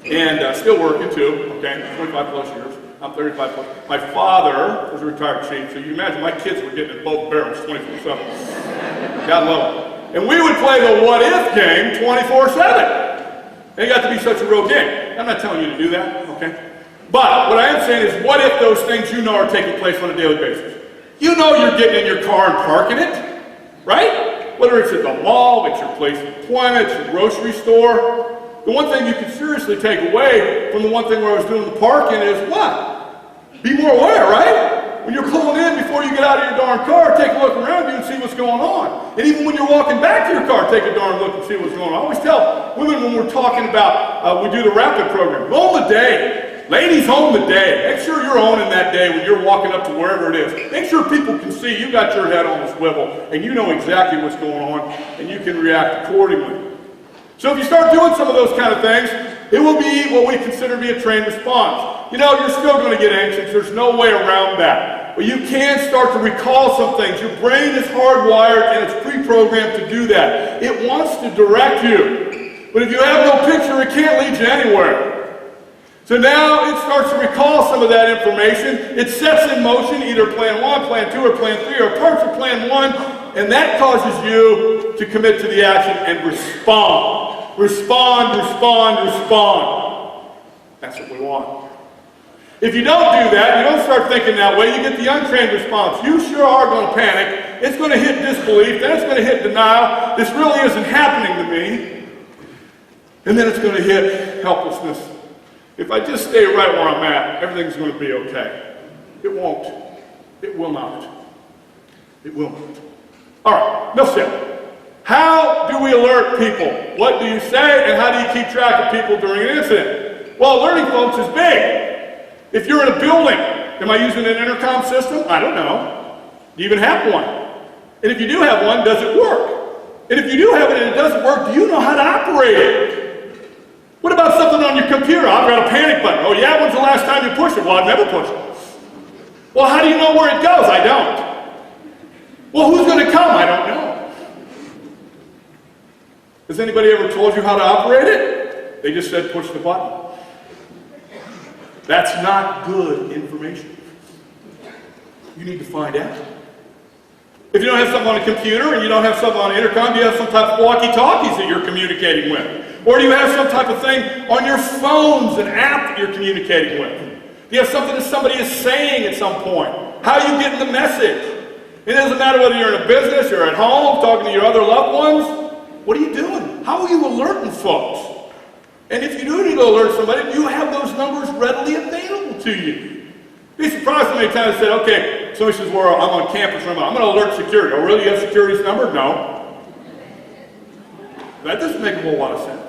and still working too, okay, 25 plus years. I'm 35 plus. My father was a retired chief, so you imagine my kids were getting at both barrels 24/7. God love it. And we would play the what if game 24/7. It got to be such a real game. I'm not telling you to do that, okay? But what I am saying is, what if those things you know are taking place on a daily basis? You know you're getting in your car and parking it, right? Whether it's at the mall, it's your place of employment, it's your grocery store. The one thing you can seriously take away from the one thing where I was doing the parking is what? Be more aware, right? When you're pulling in, before you get out of your darn car, take a look around you and see what's going on. And even when you're walking back to your car, take a darn look and see what's going on. I always tell women when we're talking about, we do the rapid program, own the day. Ladies, own the day. Make sure you're owning that day when you're walking up to wherever it is. Make sure people can see you got your head on the swivel and you know exactly what's going on and you can react accordingly. So if you start doing some of those kind of things, it will be what we consider to be a trained response. You know, you're still going to get anxious. There's no way around that. But you can start to recall some things. Your brain is hardwired and it's pre-programmed to do that. It wants to direct you. But if you have no picture, it can't lead you anywhere. So now it starts to recall some of that information. It sets in motion either plan 1, plan 2, or plan 3, or parts of plan 1, and that causes you to commit to the action and respond. Respond, respond, respond. That's what we want. If you don't do that, you don't start thinking that way, you get the untrained response. You sure are going to panic. It's going to hit disbelief, then it's going to hit denial. This really isn't happening to me. And then it's going to hit helplessness. If I just stay right where I'm at, everything's going to be okay. It won't. It will not. It will not. All right, no shit. How do we alert people? What do you say, and how do you keep track of people during an incident? Well, alerting folks is big. If you're in a building, am I using an intercom system? I don't know. Do you even have one? And if you do have one, does it work? And if you do have it and it doesn't work, do you know how to operate it? What about something on your computer? I've got a panic button. Oh yeah, when's the last time you pushed it? Well, I've never pushed it. Well, how do you know where it goes? I don't. Well, who's going to come? I don't know. Has anybody ever told you how to operate it? They just said push the button. That's not good information. You need to find out. If you don't have something on a computer and you don't have something on an intercom, do you have some type of walkie-talkies that you're communicating with? Or do you have some type of thing on your phones, an app that you're communicating with? Do you have something that somebody is saying at some point? How are you getting the message? It doesn't matter whether you're in a business, you're at home, talking to your other loved ones. What are you doing? How are you alerting folks? And if you do need to alert somebody, you have those numbers readily available to you. Be surprised how many times I said, okay, somebody says, well, I'm on campus, I'm going to alert security. Oh, really? You have security's number? No. That doesn't make a whole lot of sense.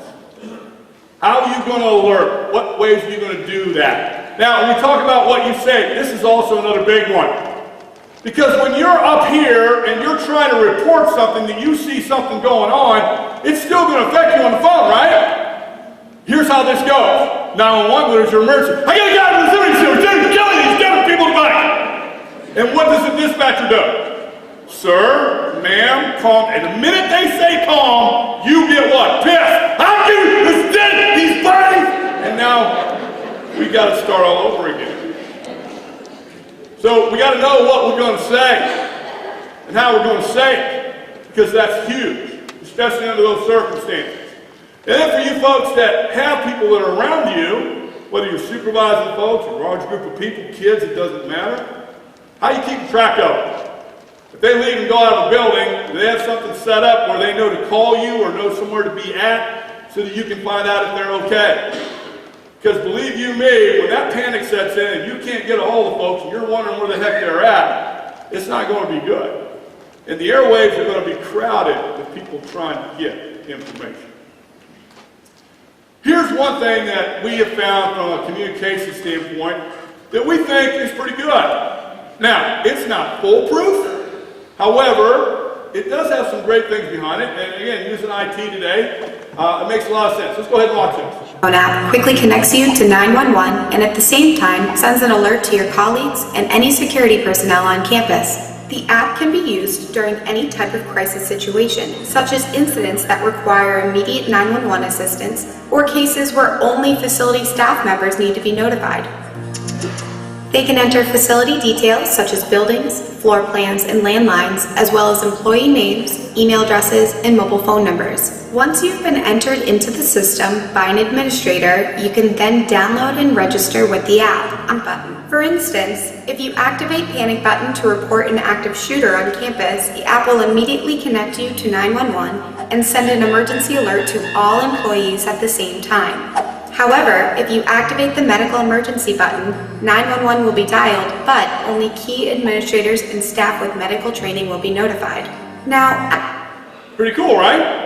How are you going to alert? What ways are you going to do that? Now, when we talk about what you say, this is also another big one. Because when you're up here and you're trying to report something that you see something going on, it's still going to affect you on the phone, right? Here's how this goes. 911, there's your emergency. I got a guy in the cemetery, killing these different people tonight. And what does the dispatcher do? Sir, ma'am, calm. And the minute they say calm, you get what? Pissed. How you? This dead, these bodies. And now we got to start all over again. So we got to know what we're going to say and how we're going to say it, because that's huge, especially under those circumstances. And then for you folks that have people that are around you, whether you're supervising folks, a large group of people, kids, it doesn't matter, how you keep track of them? If they leave and go out of a building, do they have something set up where they know to call you or know somewhere to be at so that you can find out if they're okay? Because believe you me, when that panic sets in and you can't get a hold of folks and you're wondering where the heck they're at, it's not going to be good. And the airwaves are going to be crowded with people trying to get information. Here's one thing that we have found from a communication standpoint that we think is pretty good. Now, it's not foolproof. However, it does have some great things behind it. And again, using IT today, it makes a lot of sense. Let's go ahead and watch it. Phone app quickly connects you to 911 and at the same time sends an alert to your colleagues and any security personnel on campus. The app can be used during any type of crisis situation, such as incidents that require immediate 911 assistance or cases where only facility staff members need to be notified. They can enter facility details such as buildings, floor plans, and landlines, as well as employee names, email addresses, and mobile phone numbers. Once you've been entered into the system by an administrator, you can then download and register with the app button. For instance, if you activate Panic Button to report an active shooter on campus, the app will immediately connect you to 911 and send an emergency alert to all employees at the same time. However, if you activate the medical emergency button, 911 will be dialed, but only key administrators and staff with medical training will be notified. Now, pretty cool, right?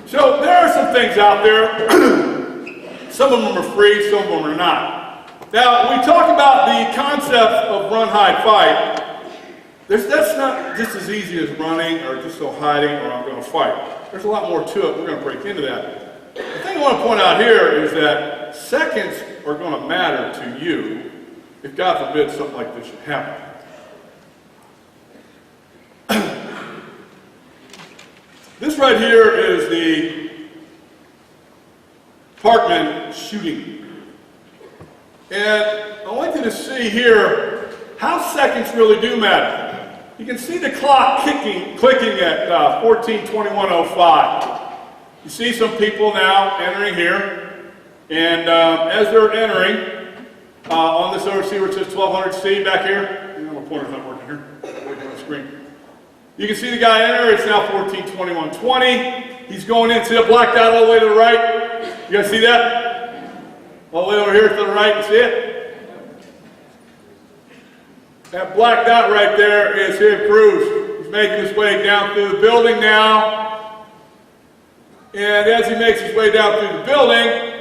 So there are some things out there. Some of them are free, some of them are not. Now, when we talk about the concept of run, hide, fight, that's not just as easy as running or just so hiding or I'm going to fight. There's a lot more to it. We're going to break into that. The thing I want to point out here is that seconds are going to matter to you if, God forbid, something like this should happen. This right here is the Parkman shooting. And I want you to see here how seconds really do matter. You can see the clock clicking at 14:21:05. You see some people now entering here, and as they're entering, on this overseer it says 1200C back here. My pointer's not working here. Working on the screen. You can see the guy enter. It's now 14:21:20. He's going in. See the black dot all the way to the right? You guys see that? All the way over here to the right, you see it? That black dot right there is him, Cruz. He's making his way down through the building now. And as he makes his way down through the building,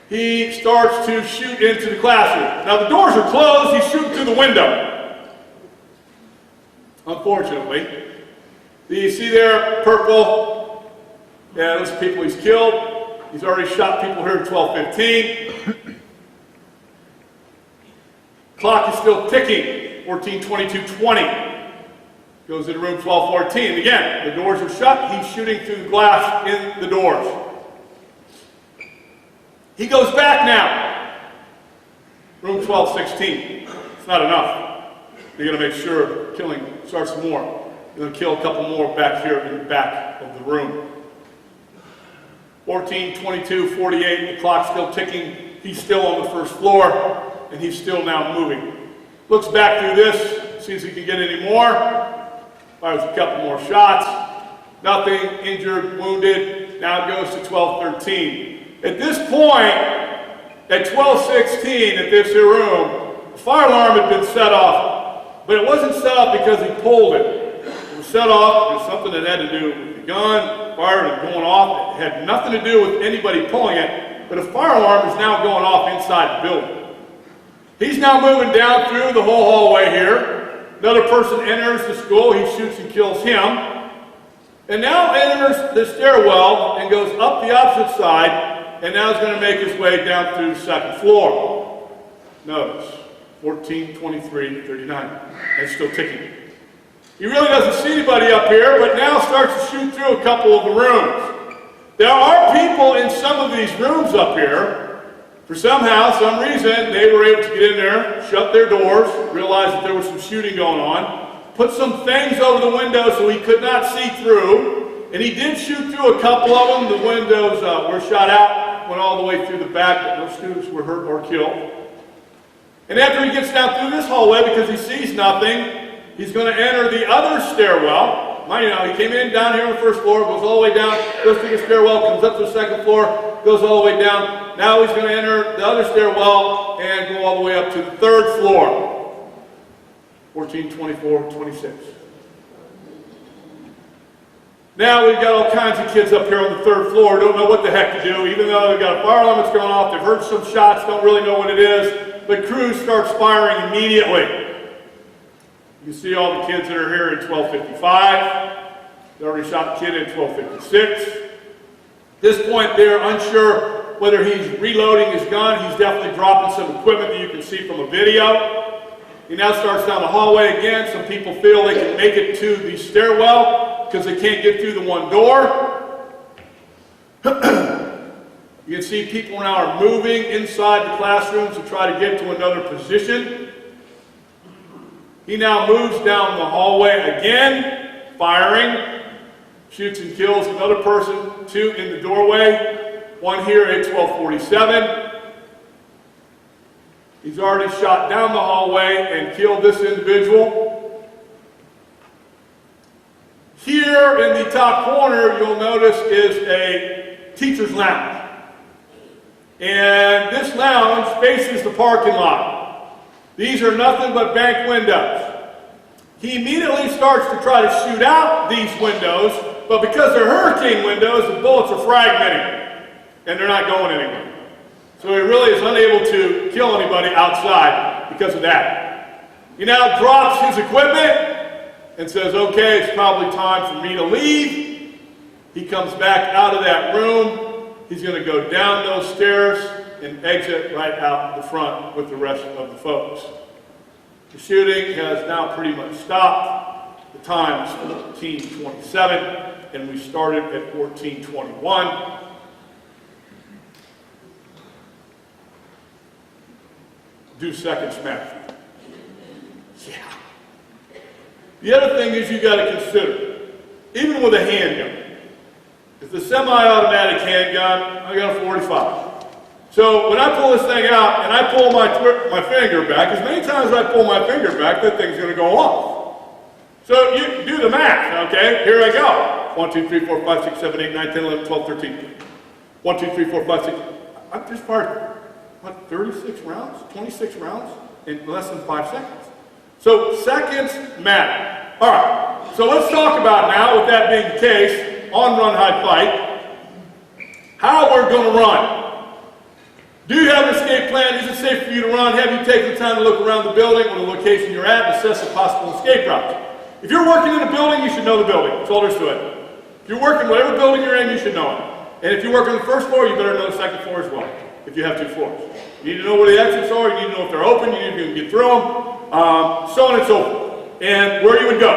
he starts to shoot into the classroom. Now the doors are closed, he's shooting through the window. Unfortunately. Do you see there, purple? Yeah, those people he's killed. He's already shot people here at 12:15. Clock is still ticking, 14:22:20. Goes into room 1214. Again, the doors are shut. He's shooting through the glass in the doors. He goes back now. Room 1216. It's not enough. You're going to make sure killing starts some more. You're going to kill a couple more back here in the back of the room. 14:22:48. The clock's still ticking. He's still on the first floor, and he's still now moving. Looks back through this, sees if he can get any more. Fires a couple more shots. Nothing, injured, wounded. Now it goes to 12:13. At this point, at 12:16, at this room, the fire alarm had been set off. But it wasn't set off because he pulled it. It was set off because something that had to do with the gun, fire and going off. It had nothing to do with anybody pulling it. But a fire alarm is now going off inside the building. He's now moving down through the whole hallway here. Another person enters the school. He shoots and kills him. And now enters the stairwell and goes up the opposite side. And now is going to make his way down through the second floor. Notice, 14:23:39. That's still ticking. He really doesn't see anybody up here, but now starts to shoot through a couple of the rooms. There are people in some of these rooms up here. For some reason, they were able to get in there, shut their doors, realize that there was some shooting going on, put some things over the windows so he could not see through, and he did shoot through a couple of them. The windows were shot out, went all the way through the back, but no students were hurt or killed. And after he gets down through this hallway, because he sees nothing, he's going to enter the other stairwell. Mind you now, he came in down here on the first floor, goes all the way down, goes through the stairwell, comes up to the second floor, goes all the way down. Now he's going to enter the other stairwell and go all the way up to the third floor. 14:24:26. Now we've got all kinds of kids up here on the third floor, don't know what the heck to do, even though they've got a fire alarm that's going off, they've heard some shots, don't really know what it is, but Cruz starts firing immediately. You see all the kids that are here at 12:55. They already shot the kid at 12:56. At this point, they're unsure whether he's reloading his gun. He's definitely dropping some equipment that you can see from a video. He now starts down the hallway again. Some people feel they can make it to the stairwell because they can't get through the one door. You can see people now are moving inside the classrooms to try to get to another position. He now moves down the hallway again, firing. shoots and kills another person, 2 in the doorway, 1 here at 12:47. He's already shot down the hallway and killed this individual. Here in the top corner, you'll notice is a teacher's lounge. And this lounge faces the parking lot. These are nothing but bank windows. He immediately starts to try to shoot out these windows, but because they're hurricane windows, the bullets are fragmenting, and they're not going anywhere. So he really is unable to kill anybody outside because of that. He now drops his equipment and says, okay, it's probably time for me to leave. He comes back out of that room. He's going to go down those stairs and exit right out the front with the rest of the folks. The shooting has now pretty much stopped. The time is 14:27, and we started at 14:21. Do seconds matter? Yeah. The other thing is you got to consider, even with a handgun, it's a semi-automatic handgun. I got a 45. So when I pull this thing out and I pull my finger back, as many times as I pull my finger back, that thing's going to go off. So you do the math, okay? Here I go. 1, 2, 3, 4, 5, 6, 7, 8, 9, 10, 11, 12, 13. 1, 2, 3, 4, 5, 6. I've just fired, what, 36 rounds? 26 rounds in less than 5 seconds. So seconds matter. All right, so let's talk about now, with that being the case, on run, hide, fight, how we're going to run. Do you have an escape plan? Is it safe for you to run? Have you taken the time to look around the building or the location you're at and assess the possible escape routes? If you're working in a building, you should know the building. That's all there is to it. If you're working whatever building you're in, you should know it. And if you work on the first floor, you better know the second floor as well, if you have 2 floors. You need to know where the exits are, you need to know if they're open, you need to be able to get through them, so on and so forth. And where you would go.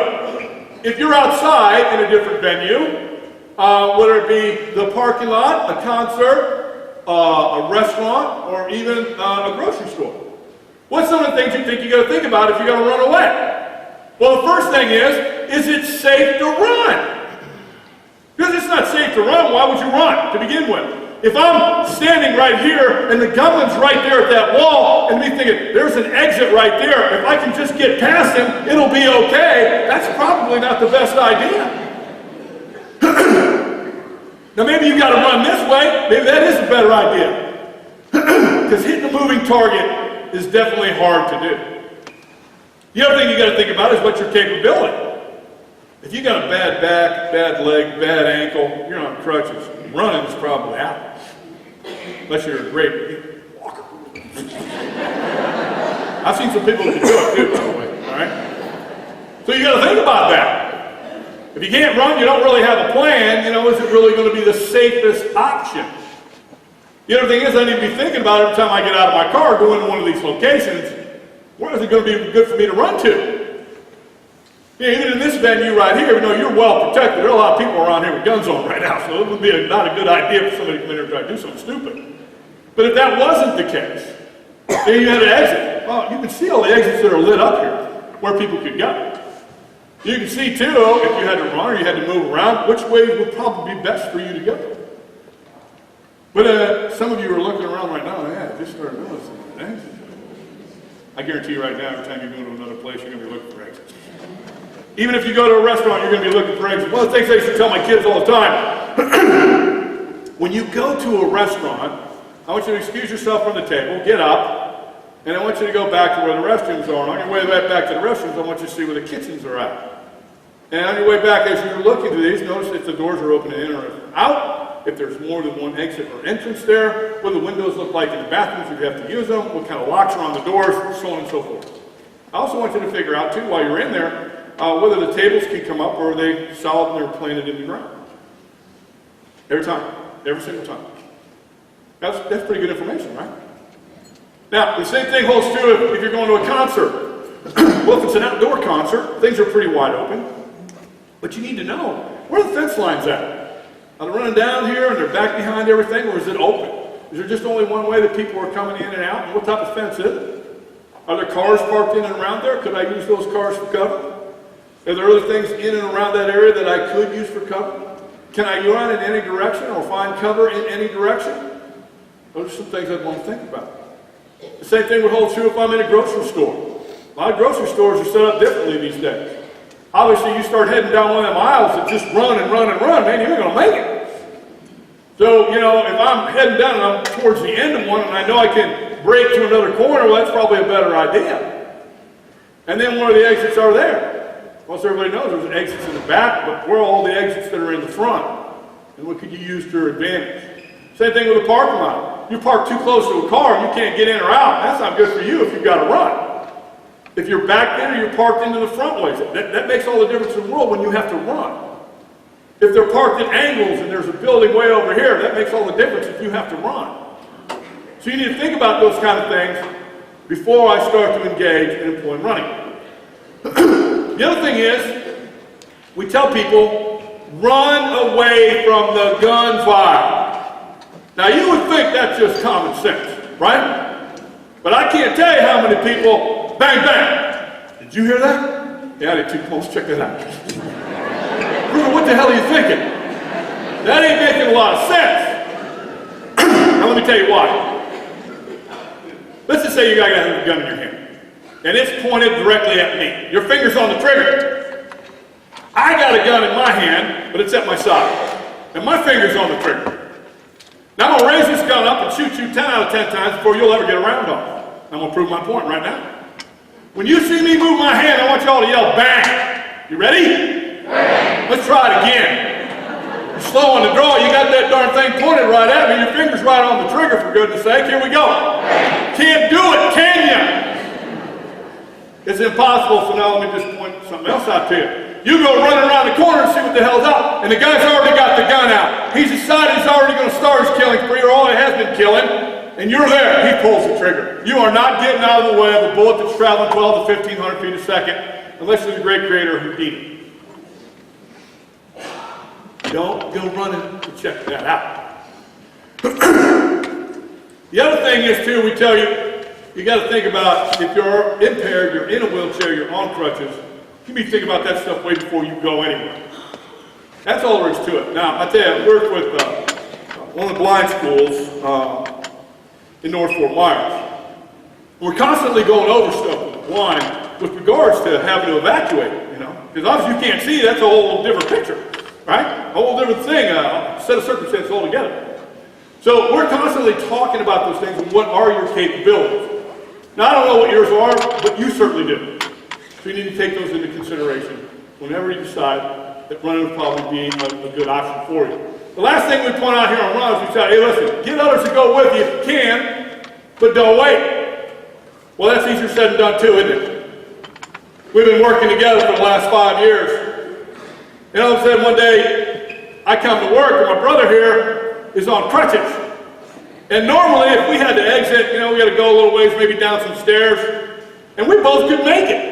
If you're outside in a different venue, whether it be the parking lot, a concert, a restaurant, or even a grocery store. What's some of the things you think you got to think about if you're going to run away? Well, the first thing is it safe to run? Because it's not safe to run, why would you run to begin with? If I'm standing right here and the gunman's right there at that wall, and me thinking, there's an exit right there, if I can just get past him, it'll be okay, that's probably not the best idea. Now maybe you got to run this way, maybe that is a better idea. Because hitting a moving target is definitely hard to do. The other thing you got to think about is what's your capability. If you got a bad back, bad leg, bad ankle, you're on crutches, running is probably out. Unless you're a great walker. I've seen some people who can do it too, by the way, all right? So you got to think about that. If you can't run, you don't really have a plan, you know, is it really going to be the safest option? The other thing is I need to be thinking about every time I get out of my car, go into one of these locations, where is it going to be good for me to run to? You know, even in this venue right here, even though you're well protected, there are a lot of people around here with guns on right now, so it would be not a good idea for somebody to come in here and try to do something stupid. But if that wasn't the case, then you had an exit. Well, you can see all the exits that are lit up here, where people could go. You can see too, if you had to run or you had to move around, which way would probably be best for you to go. But some of you are looking around right now, yeah, I just started noticing an exit. I guarantee you right now, every time you go to another place, you're going to be looking for exits. Even if you go to a restaurant, you're going to be looking for exits. One of the things I used to tell my kids all the time, when you go to a restaurant, I want you to excuse yourself from the table, get up, and I want you to go back to where the restrooms are. And on your way back to the restrooms, I want you to see where the kitchens are at. And on your way back, as you're looking to these, notice if the doors are open in or out, if there's more than one exit or entrance there, what the windows look like in the bathrooms if you have to use them, what kind of locks are on the doors, so on and so forth. I also want you to figure out, too, while you're in there, whether the tables can come up or are they solid and they're planted in the ground. Every time. Every single time. That's pretty good information, right? Now, the same thing holds true if you're going to a concert. Well, if it's an outdoor concert, things are pretty wide open. But you need to know, where are the fence lines at? Are they running down here and they're back behind everything, or is it open? Is there just only one way that people are coming in and out? And what type of fence is it? Are there cars parked in and around there? Could I use those cars for cover? Are there other things in and around that area that I could use for cover? Can I run in any direction or find cover in any direction? Those are some things I'd want to think about. The same thing would hold true if I'm in a grocery store. A lot of grocery stores are set up differently these days. Obviously, you start heading down one of them aisles that just run and run and run, man, you're going to make it. So, you know, if I'm heading down and I'm towards the end of one and I know I can break to another corner, well, that's probably a better idea. And then one of the exits are there. Most everybody knows there's exits in the back, but where are all the exits that are in the front? And what could you use to your advantage? Same thing with a parking lot. You park too close to a car and you can't get in or out. That's not good for you if you've got to run. If you're back in or you're parked into the front ways, that makes all the difference in the world when you have to run. If they're parked at angles and there's a building way over here, that makes all the difference if you have to run. So you need to think about those kind of things before I start to engage in employing running. The other thing is, we tell people, run away from the gunfire. Now you would think that's just common sense, right? But I can't tell you how many people, bang, bang. Did you hear that? Yeah, I did too. Come on, let's check that out. Bruder, what the hell are you thinking? That ain't making a lot of sense. Now let me tell you why. Let's just say you got a gun in your hand, and it's pointed directly at me. Your finger's on the trigger. I got a gun in my hand, but it's at my side, and my finger's on the trigger. Now I'm going to raise this gun up and shoot you 10 out of 10 times before you'll ever get around on it. I'm going to prove my point right now. When you see me move my hand, I want y'all to yell, bang. You ready? Bang. Let's try it again. You're slow on the draw. You got that darn thing pointed right at me. Your finger's right on the trigger, for goodness sake. Here we go. Bang. Can't do it, can you? It's impossible, so now let me just point something else out to you. You go running around the corner and see what the hell's up, and the guy's already got the gun out. He's decided he's already going to start his killing spree, or all he has been killing, and you're there. He pulls the trigger. You are not getting out of the way of a bullet that's traveling 12 to 1,500 feet a second, unless there's a great creator Houdini. Don't go running to check that out. The other thing is, too, we tell you, you got to think about if you're impaired, you're in a wheelchair, you're on crutches, you need to think about that stuff way before you go anywhere. That's all there is to it. Now, I tell you, I worked with one of the blind schools in North Fort Myers. We're constantly going over stuff with the blind with regards to having to evacuate, you know, because obviously you can't see, that's a whole different picture, right? A whole different thing, a set of circumstances altogether. So we're constantly talking about those things and what are your capabilities. Now, I don't know what yours are, but you certainly do. So you need to take those into consideration whenever you decide that running would probably be a good option for you. The last thing we point out here on run is we say, hey, listen, get others to go with you if you can, but don't wait. Well, that's easier said than done too, isn't it? We've been working together for the last 5 years. And all of a sudden one day, I come to work and my brother here is on crutches. And normally if we had to exit, you know, we had to go a little ways, maybe down some stairs, and we both could make it.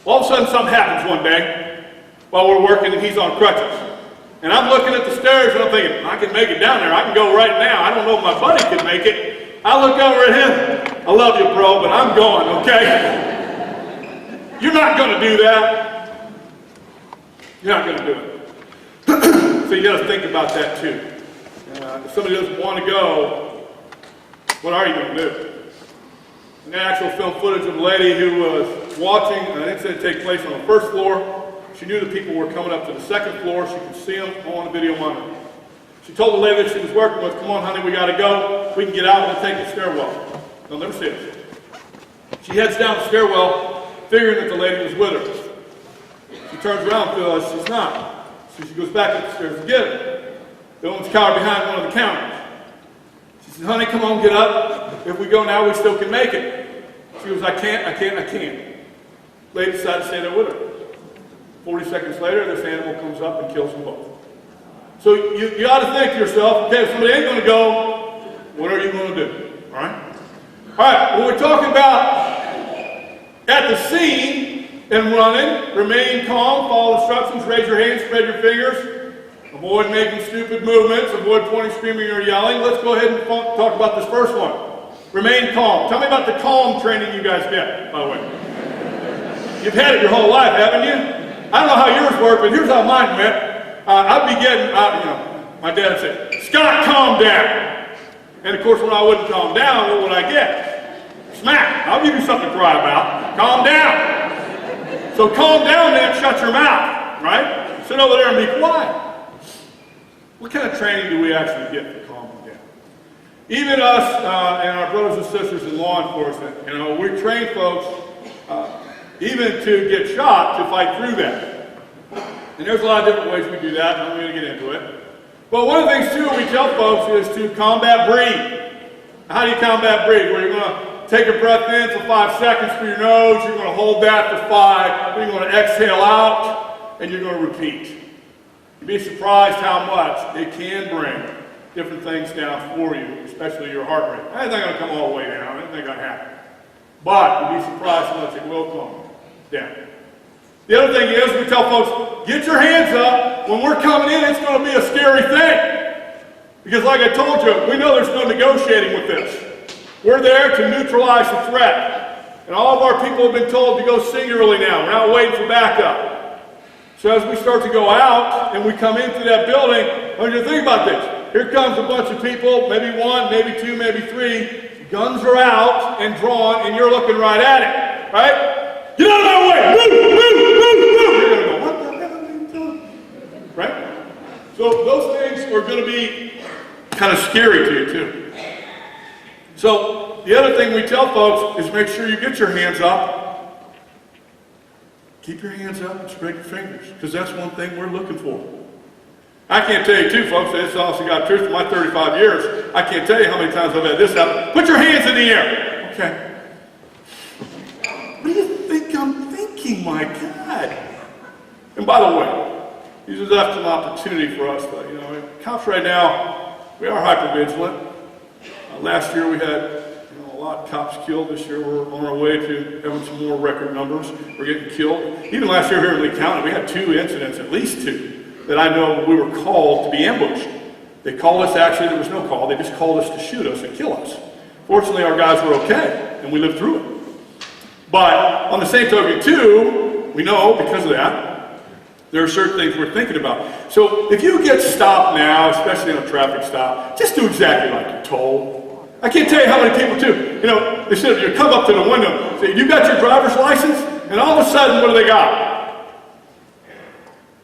All of a sudden something happens one day while we're working and he's on crutches. And I'm looking at the stairs and I'm thinking, I can make it down there. I can go right now. I don't know if my buddy can make it. I look over at him. I love you, bro, but I'm going, okay? You're not going to do that. You're not going to do it. So you got to think about that too. If somebody doesn't want to go, what are you going to do? An actual film footage of a lady who was watching an incident take place on the first floor. She knew the people were coming up to the second floor. She could see them on the video monitor. She told the lady that she was working with, come on, honey, we got to go. We can get out and take the stairwell. They'll never see us. She heads down the stairwell, figuring that the lady was with her. She turns around and realizes she's not. So she goes back up the stairs to get her. The woman's cowered behind one of the counters. She says, honey, come on, get up. If we go now, we still can make it. She goes, I can't. Lady decided to stay there with her. 40 seconds later, this animal comes up and kills them both. So you ought to think to yourself, okay, if somebody ain't going to go, what are you going to do? All right? All right, when we're talking about at the scene and running, remain calm, follow instructions, raise your hands, spread your fingers, avoid making stupid movements, avoid pointing, screaming, or yelling. Let's go ahead and talk about this first one. Remain calm. Tell me about the calm training you guys get, by the way. You've had it your whole life, haven't you? I don't know how yours work, but here's how mine went. I'd be getting, my dad would say, Scott, calm down. And of course, when I wouldn't calm down, what would I get? Smack. I'll give you something to cry about. Calm down. So calm down then, shut your mouth, right? Sit over there and be quiet. What kind of training do we actually get for calming down? Even us and our brothers and sisters in law enforcement, we train folks even to get shot to fight through that. And there's a lot of different ways we do that, and I'm going to get into it. But one of the things too we tell folks is to combat breathe. How do you combat breathe? Where you're going to take a breath in for 5 seconds through your nose, you're going to hold that for 5, then you're going to exhale out, and you're going to repeat. You'd be surprised how much it can bring different things down for you, especially your heart rate. It's not going to come all the way down, it's not going to happen. But you'd be surprised how much it will come down. The other thing is, we tell folks, get your hands up. When we're coming in, it's going to be a scary thing. Because like I told you, we know there's no negotiating with this. We're there to neutralize the threat. And all of our people have been told to go singularly now. We're not waiting for backup. So as we start to go out and we come into that building, I want you to think about this. Here comes a bunch of people, maybe 1, maybe 2, maybe 3. Guns are out and drawn, and you're looking right at it, right? Get out of my way! Move, move, move, move! You're going to go, what the hell are you doing? Right? So those things are going to be kind of scary to you too. So the other thing we tell folks is make sure you get your hands up. Keep your hands up and spread your fingers, because that's one thing we're looking for. I can't tell you too, folks, this also got truth in my 35 years. I can't tell you how many times I've had this happen. Put your hands in the air. Okay. What do you think I'm thinking, my God? And by the way, this is an opportunity for us, but, cops right now, we are hyper-vigilant. Last year we had a lot of cops killed. This year we're on our way to having some more record numbers. We're getting killed. Even last year here in Lee County, we had 2 incidents, at least 2, that I know we were called to be ambushed. They called us, actually there was no call, they just called us to shoot us and kill us. Fortunately our guys were okay, and we lived through it. But on the same token too, we know because of that, there are certain things we're thinking about. So if you get stopped now, especially on a traffic stop, just do exactly like you're told. I can't tell you how many people too, they said you come up to the window, say, you got your driver's license? And all of a sudden, what do they got?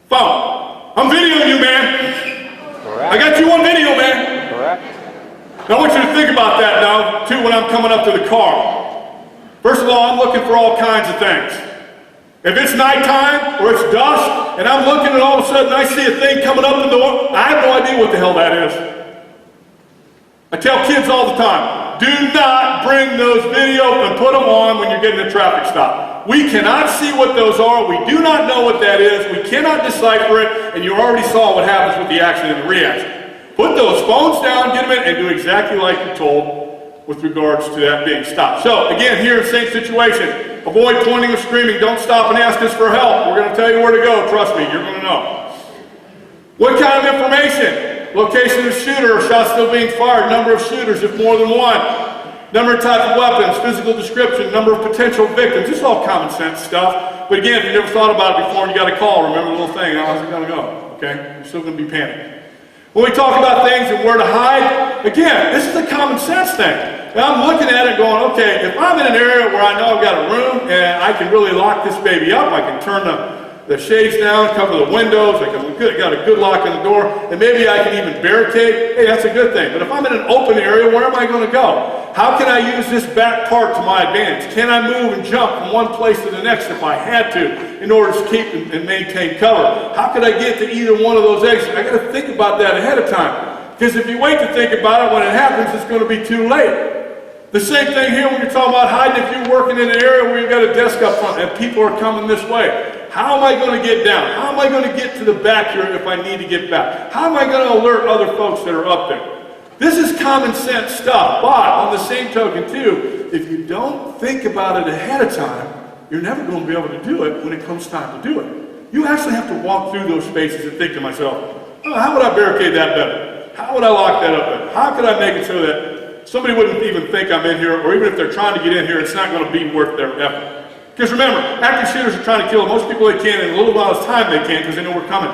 Phone. I'm videoing you, man. Correct. I got you on video, man. Correct. Now I want you to think about that now, too, when I'm coming up to the car. First of all, I'm looking for all kinds of things. If it's nighttime or it's dusk, and I'm looking and all of a sudden I see a thing coming up the door, I have no idea what the hell that is. I tell kids all the time, do not bring those videos and put them on when you're getting a traffic stop. We cannot see what those are. We do not know what that is. We cannot decipher it, and you already saw what happens with the action and the reaction. Put those phones down, get them in, and do exactly like you're told with regards to that being stopped. So, again, here, same situation. Avoid pointing or screaming. Don't stop and ask us for help. We're going to tell you where to go. Trust me, you're going to know. What kind of information? Location of the shooter, shots still being fired, number of shooters if more than one, number of type of weapons, physical description, number of potential victims. This is all common sense stuff. But again, if you never thought about it before and you got a call, remember the little thing, how's it going to go? Okay? You're still going to be panicked. When we talk about things and where to hide, again, this is a common sense thing. And I'm looking at it going, okay, if I'm in an area where I know I've got a room and I can really lock this baby up, I can turn the shades down, cover the windows, I got a good lock on the door, and maybe I can even barricade. Hey, that's a good thing. But if I'm in an open area, where am I going to go? How can I use this back part to my advantage? Can I move and jump from one place to the next if I had to in order to keep and maintain cover? How could I get to either one of those exits? I got to think about that ahead of time. Because if you wait to think about it, when it happens, it's going to be too late. The same thing here when you're talking about hiding. If you're working in an area where you've got a desk up front and people are coming this way, how am I going to get down? How am I going to get to the back here if I need to get back? How am I going to alert other folks that are up there? This is common sense stuff, but on the same token too, if you don't think about it ahead of time, you're never going to be able to do it when it comes time to do it. You actually have to walk through those spaces and think to myself, oh, how would I barricade that better? How would I lock that up better? How could I make it so that somebody wouldn't even think I'm in here, or even if they're trying to get in here, it's not going to be worth their effort. Because remember, active shooters are trying to kill the most people they can in a little while of time they can because they know we're coming.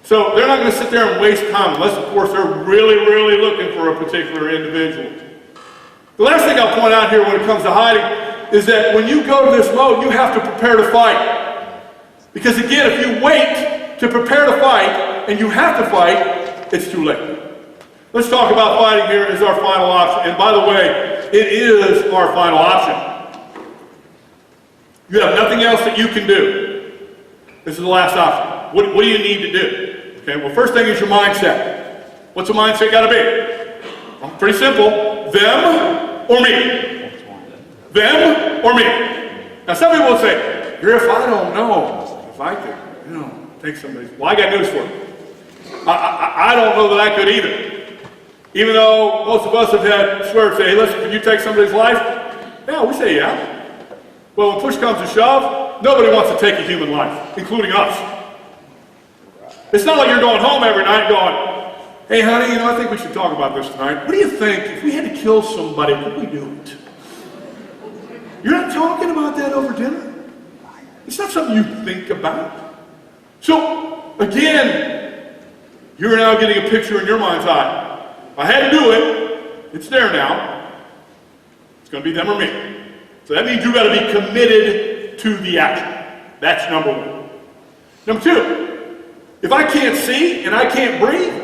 So they're not going to sit there and waste time unless, of course, they're really, really looking for a particular individual. The last thing I'll point out here when it comes to hiding is that when you go to this mode, you have to prepare to fight. Because again, if you wait to prepare to fight and you have to fight, it's too late. Let's talk about fighting here as our final option. And by the way, it is our final option. You have nothing else that you can do. This is the last option. What do you need to do? Okay, well, first thing is your mindset. What's the mindset got to be? Well, pretty simple. Them or me? Them or me? Now, some people will say, Griff, I don't know if I could, take somebody's. Well, I got news for you. I don't know that I could either. Even though most of us have had swear say, hey, listen, can you take somebody's life? Yeah, we say yeah. Well, when push comes to shove, nobody wants to take a human life, including us. It's not like you're going home every night going, hey, honey, I think we should talk about this tonight. What do you think if we had to kill somebody, could we do it? You're not talking about that over dinner. It's not something you think about. So, again, you're now getting a picture in your mind's eye. If I had to do it, it's there now. It's going to be them or me. So that means you've got to be committed to the action. That's number one. Number two, if I can't see and I can't breathe,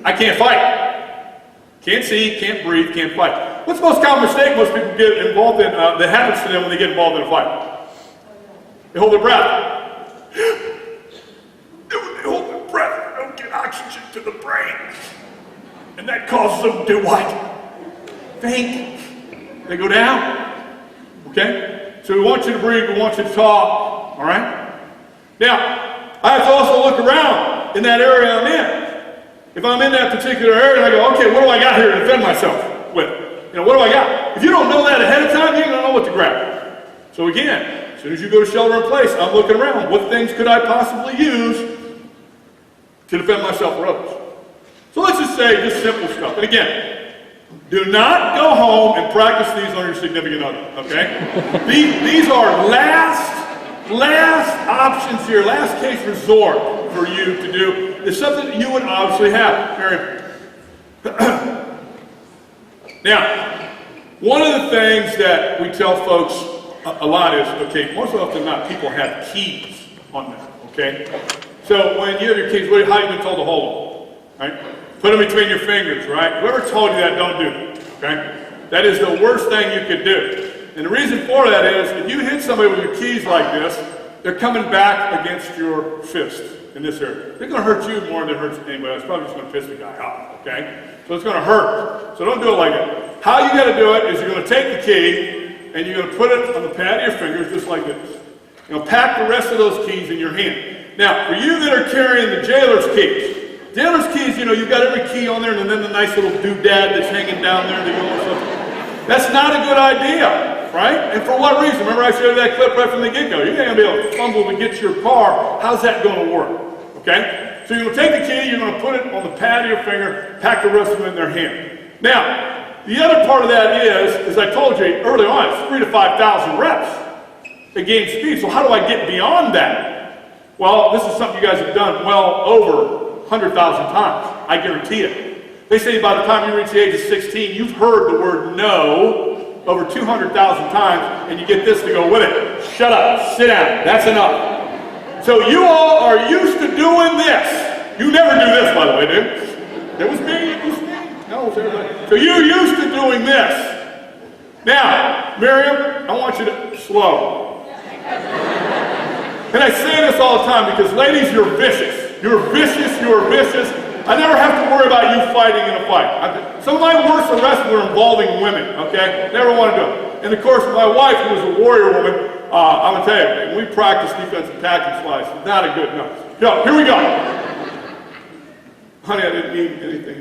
I can't fight. Can't see, can't breathe, can't fight. What's the most common mistake most people get involved in that happens to them when they get involved in a fight? They hold their breath. They hold their breath. They don't get oxygen to the brain. And that causes them to do what? Faint. They go down. Okay? So we want you to breathe, we want you to talk. Alright? Now, I have to also look around in that area I'm in. If I'm in that particular area, I go, okay, what do I got here to defend myself with? What do I got? If you don't know that ahead of time, you don't know what to grab. So again, as soon as you go to shelter in place, I'm looking around. What things could I possibly use to defend myself or others? So let's just say just simple stuff. And again, do not go home and practice these on your significant other, okay? These are last options here, last case resort for you to do. It's something that you would obviously have. Now, one of the things that we tell folks a lot is, okay, most often not, people have keys on them, okay? So when you have your keys, how have you been told to hold them, right? Put them between your fingers, right? Whoever told you that, don't do it, okay? That is the worst thing you could do. And the reason for that is, if you hit somebody with your keys like this, they're coming back against your fist in this area. They're going to hurt you more than it hurts anybody else. It's probably just going to piss the guy off, okay? So it's going to hurt. So don't do it like that. How you got to do it is you're going to take the key and you're going to put it on the pad of your fingers just like this. You're going to pack the rest of those keys in your hand. Now, for you that are carrying the jailer's keys, you've got every key on there and then the nice little doodad that's hanging down there. That's not a good idea, right? And for what reason? Remember I showed you that clip right from the get-go. You're going to be able to fumble to get your car. How's that going to work? Okay? So you're going to take the key, you're going to put it on the pad of your finger, pack the rest of them in their hand. Now, the other part of that is, as I told you early on, it's 3,000 to 5,000 reps to gain speed. So how do I get beyond that? Well, this is something you guys have done well over 100,000 times. I guarantee it. They say by the time you reach the age of 16, you've heard the word no over 200,000 times, and you get this to go with it. Shut up, sit down, that's enough. So you all are used to doing this. You never do this, by the way, dude. It was me. No, it was everybody. So you're used to doing this. Now, Miriam, I want you to slow. And I say this all the time because, ladies, you're vicious. You're vicious, you're vicious. I never have to worry about you fighting in a fight. Some of my worst arrests were involving women, okay? Never want to do it. And of course, my wife, who was a warrior woman, I'm going to tell you, when we practice defensive tactics wise, it's not a good no. Go, here we go. Honey, I didn't mean anything.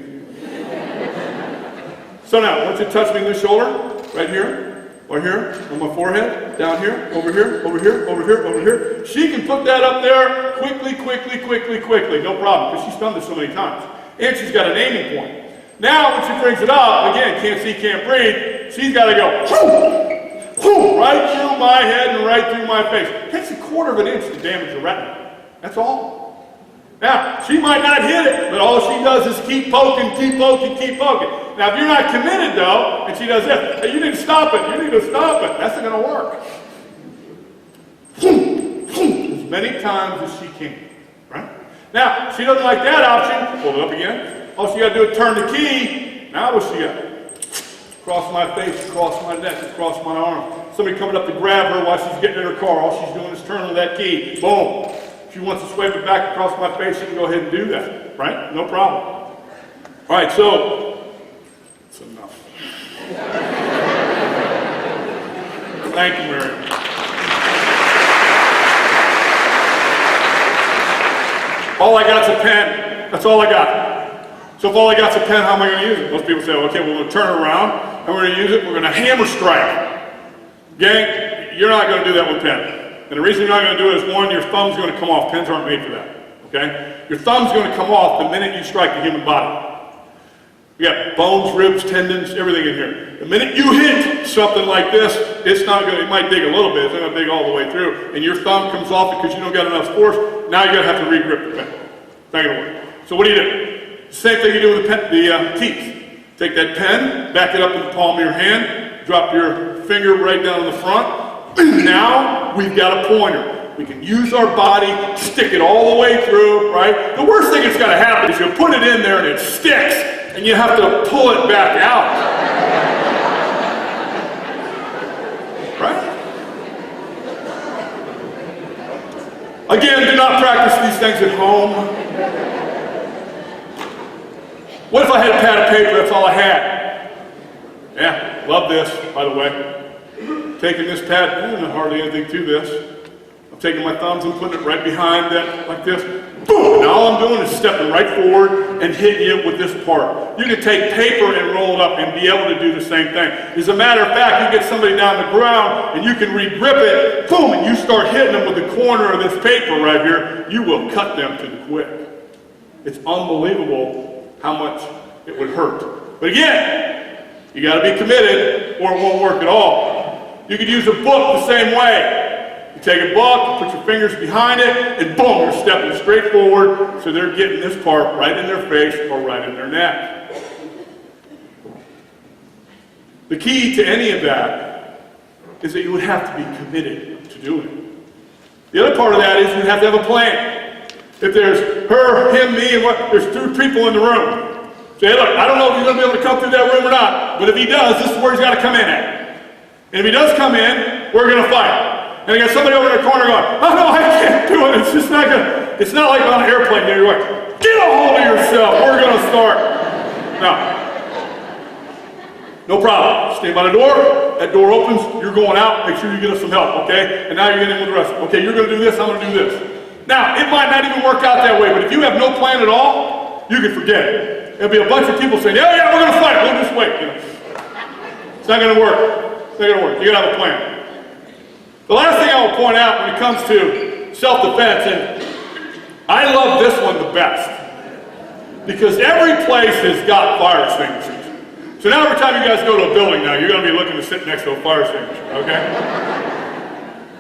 So now, I want you to touch me in the shoulder, right here, on my forehead, down here, over here, over here, over here, over here. She can put that up there quickly, no problem, because she's done this so many times. And she's got an aiming point. Now, when she brings it up, again, can't see, can't breathe, she's got to go, boom, right through my head and right through my face. It takes 1/4 of an inch to damage a retina. That's all. Now, she might not hit it, but all she does is keep poking, keep poking, keep poking. Now, if you're not committed, though, and she does this, hey, you need to stop it, you need to stop it. That's not going to work. As many times as she can, right? Now, she doesn't like that option. Pull it up again. All she got to do is turn the key. Now what's she got? Across my face, across my neck, across my arm. Somebody coming up to grab her while she's getting in her car. All she's doing is turning that key. Boom. If she wants to swipe it back across my face, she can go ahead and do that, right? No problem. All right, so that's enough. Thank you, Mary. All I got's a pen. That's all I got. So if all I got's a pen, how am I going to use it? Most people say, okay, we're going to turn it around, and we're going to use it, we're going to hammer strike. Gang, you're not going to do that with pen. And the reason you're not going to do it is, one, your thumb's going to come off. Pens aren't made for that, okay? Your thumb's going to come off the minute you strike the human body. You got bones, ribs, tendons, everything in here. The minute you hit something like this, it's not going to, it might dig a little bit, it's not going to dig all the way through, and your thumb comes off because you don't got enough force. Now you're going to have to re-grip the pen. It's not going to work. So what do you do? Same thing you do with the, pen, the teeth. Take that pen, back it up in the palm of your hand, drop your finger right down in the front. Now we've got a pointer. We can use our body, stick it all the way through, right? The worst thing that's going to happen is you put it in there and it sticks, and you have to pull it back out. Right? Again, do not practice these things at home. What if I had a pad of paper, that's all I had? Yeah, love this, by the way. Taking this pad, there's hardly anything to this. I'm taking my thumbs and putting it right behind that, like this. Boom! And all I'm doing is stepping right forward and hitting you with this part. You can take paper and roll it up and be able to do the same thing. As a matter of fact, you get somebody down the ground and you can re-grip it, boom, and you start hitting them with the corner of this paper right here, you will cut them to the quick. It's unbelievable how much it would hurt. But again, you got to be committed or it won't work at all. You could use a book the same way. You take a book, put your fingers behind it, and boom, you're stepping straight forward, so they're getting this part right in their face or right in their neck. The key to any of that is that you would have to be committed to doing it. The other part of that is you have to have a plan. If there's her, him, me, and what, there's 2 people in the room. Say, look, I don't know if he's going to be able to come through that room or not, but if he does, this is where he's got to come in at. And if he does come in, we're going to fight. And I got somebody over in the corner going, oh no, I can't do it. It's just not gonna, it's not like on an airplane. You're like, get a hold of yourself. We're gonna start. No problem. Stand by the door. That door opens. You're going out. Make sure you get us some help, okay? And now you're getting in with the rest. Okay, you're gonna do this. I'm gonna do this. Now, it might not even work out that way, but if you have no plan at all, you can forget it. There'll be a bunch of people saying, yeah, we're gonna fight. We'll just wait. You know? It's not gonna work. It's not gonna work. You gotta have a plan. The last thing I will point out when it comes to self-defense, and I love this one the best, because every place has got fire extinguishers. So now every time you guys go to a building now, you're going to be looking to sit next to a fire extinguisher, okay?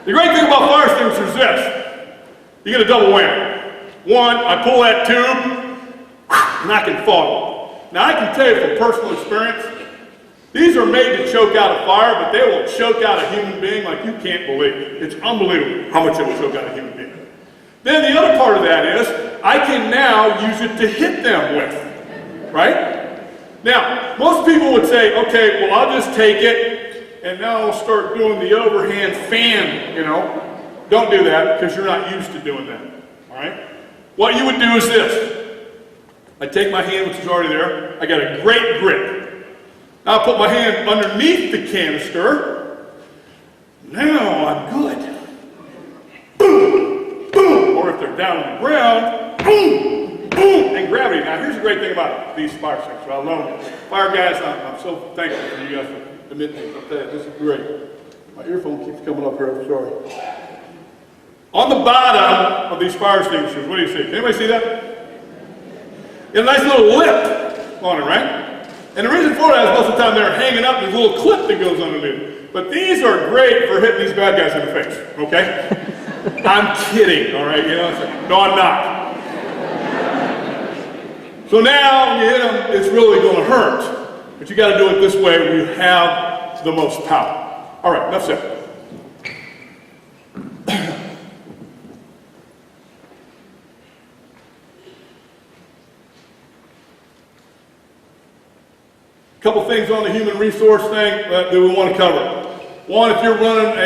The great thing about fire extinguishers is this. You get a double whammy. One, I pull that tube, and I can fall. Now I can tell you from personal experience, these are made to choke out a fire, but they will choke out a human being like you can't believe. It's unbelievable how much it will choke out a human being. Then the other part of that is, I can now use it to hit them with, right? Now, most people would say, okay, well, I'll just take it, and now I'll start doing the overhand fan, you know. Don't do that, because you're not used to doing that, all right? What you would do is this. I take my hand, which is already there. I got a great grip. Now I put my hand underneath the canister. Now I'm good. Boom, boom. Or if they're down on the ground, boom, boom, and gravity. Now here's the great thing about these fire extinguishers. I love them. Fire guys, I'm so thankful for you guys for admitting this. I'll tell you, this is great. My earphone keeps coming up here, I'm sorry. On the bottom of these fire extinguishers, what do you see? Can anybody see that? Got a nice little lip on it, right? And the reason for that is most of the time they're hanging up this little clip that goes underneath. But these are great for hitting these bad guys in the face, okay? I'm kidding, all right? You know, no, I'm not. So now when you hit them, it's really going to hurt. But you got to do it this way where you have the most power. All right, enough said. Couple things on the human resource thing that we want to cover. One, if you're running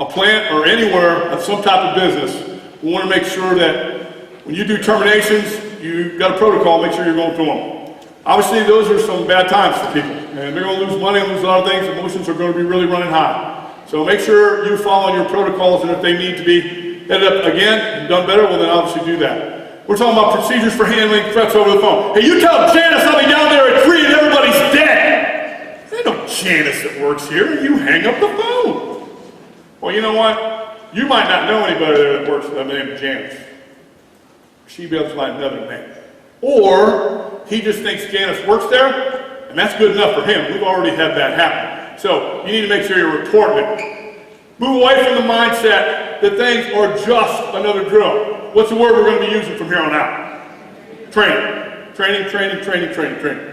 a plant or anywhere of some type of business, we want to make sure that when you do terminations, you've got a protocol, make sure you're going through them. Obviously, those are some bad times for people, and they're going to lose money and lose a lot of things. Emotions are going to be really running high. So make sure you're following your protocols, and if they need to be headed up again and done better, well then obviously do that. We're talking about procedures for handling threats over the phone. Hey, you tell Janice I'll be down there at 3 and everybody's dead. There's no Janice that works here. You hang up the phone. Well, you know what? You might not know anybody there that works by the name of Janice. She goes by another name. Or he just thinks Janice works there, and that's good enough for him. We've already had that happen. So you need to make sure you're reporting it. Move away from the mindset that things are just another drill. What's the word we're going to be using from here on out? Training. Training, training, training, training, training.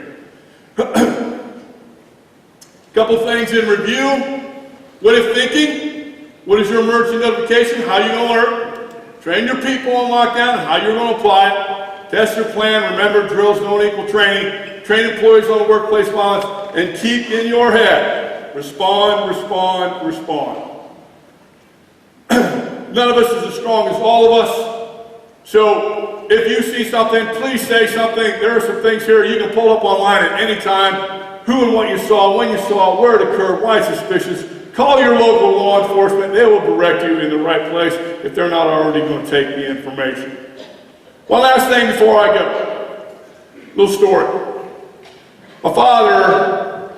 Couple things in review. What if thinking? What is your emergency notification? How are you going to alert? Train your people on lockdown and how you're going to apply it. Test your plan. Remember, drills don't equal training. Train employees on the workplace violence. And keep in your head, respond, respond, respond. None of us is as strong as all of us. So if you see something, please say something. There are some things here you can pull up online at any time. Who and what you saw, when you saw, where it occurred, why suspicious. Call your local law enforcement. They will direct you in the right place if they're not already going to take the information. One last thing before I go. Little story. My father,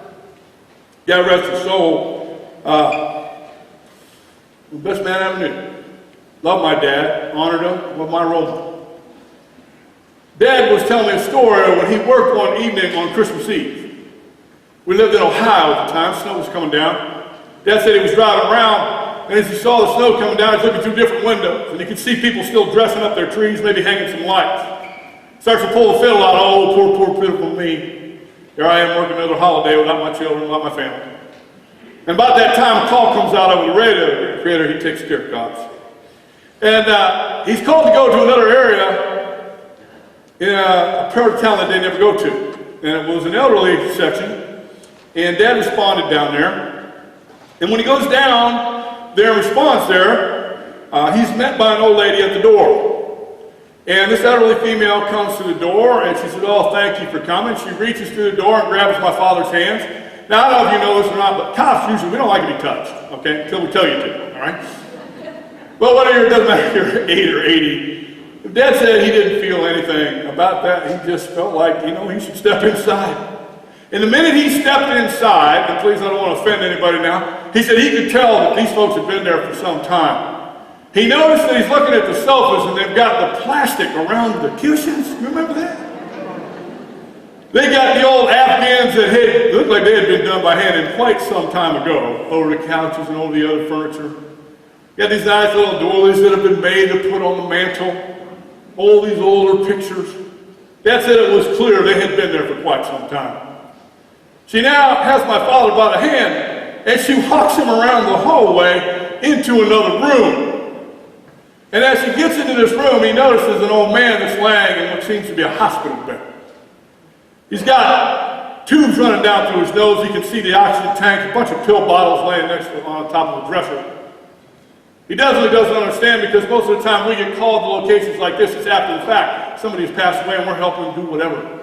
God rest his soul, the best man I ever knew. Loved my dad, honored him, was my role model. Dad was telling me a story when he worked one evening on Christmas Eve. We lived in Ohio at the time, snow was coming down. Dad said he was driving around, and as he saw the snow coming down, he was looking through different windows, and he could see people still dressing up their trees, maybe hanging some lights. Starts to pull the fiddle out, oh, poor, pitiful me. Here I am working another holiday without my children, without my family. And about that time, a call comes out over the radio. The creator, he takes care of cops. And he's called to go to another area in a part of town that they never go to. And it was an elderly section. And Dad responded down there. And when he goes down there in response there, he's met by an old lady at the door. And this elderly female comes to the door and she said, oh, thank you for coming. She reaches through the door and grabs my father's hands. Now, I don't know if you know this or not, but cops usually, we don't like to be touched, okay, until we tell you to, all right? But whatever, it doesn't matter if you're 8 or 80. Dad said he didn't feel anything about that. He just felt like, you know, he should step inside. And the minute he stepped inside, and please, I don't want to offend anybody now, he said he could tell that these folks had been there for some time. He noticed that he's looking at the sofas and they've got the plastic around the cushions. You remember that? They got the old Afghans that looked like they had been done by hand in quite some time ago, over the couches and over the other furniture. You got these nice little doilies that have been made to put on the mantle. All these older pictures. Dad said it was clear they had been there for quite some time. She now has my father by the hand, and she walks him around the hallway into another room. And as she gets into this room, he notices an old man that's laying in what seems to be a hospital bed. He's got tubes running down through his nose. He can see the oxygen tank, a bunch of pill bottles laying next to on top of the dresser. He doesn't understand because most of the time we get called to locations like this, it's after the fact. Somebody has passed away and we're helping him do whatever.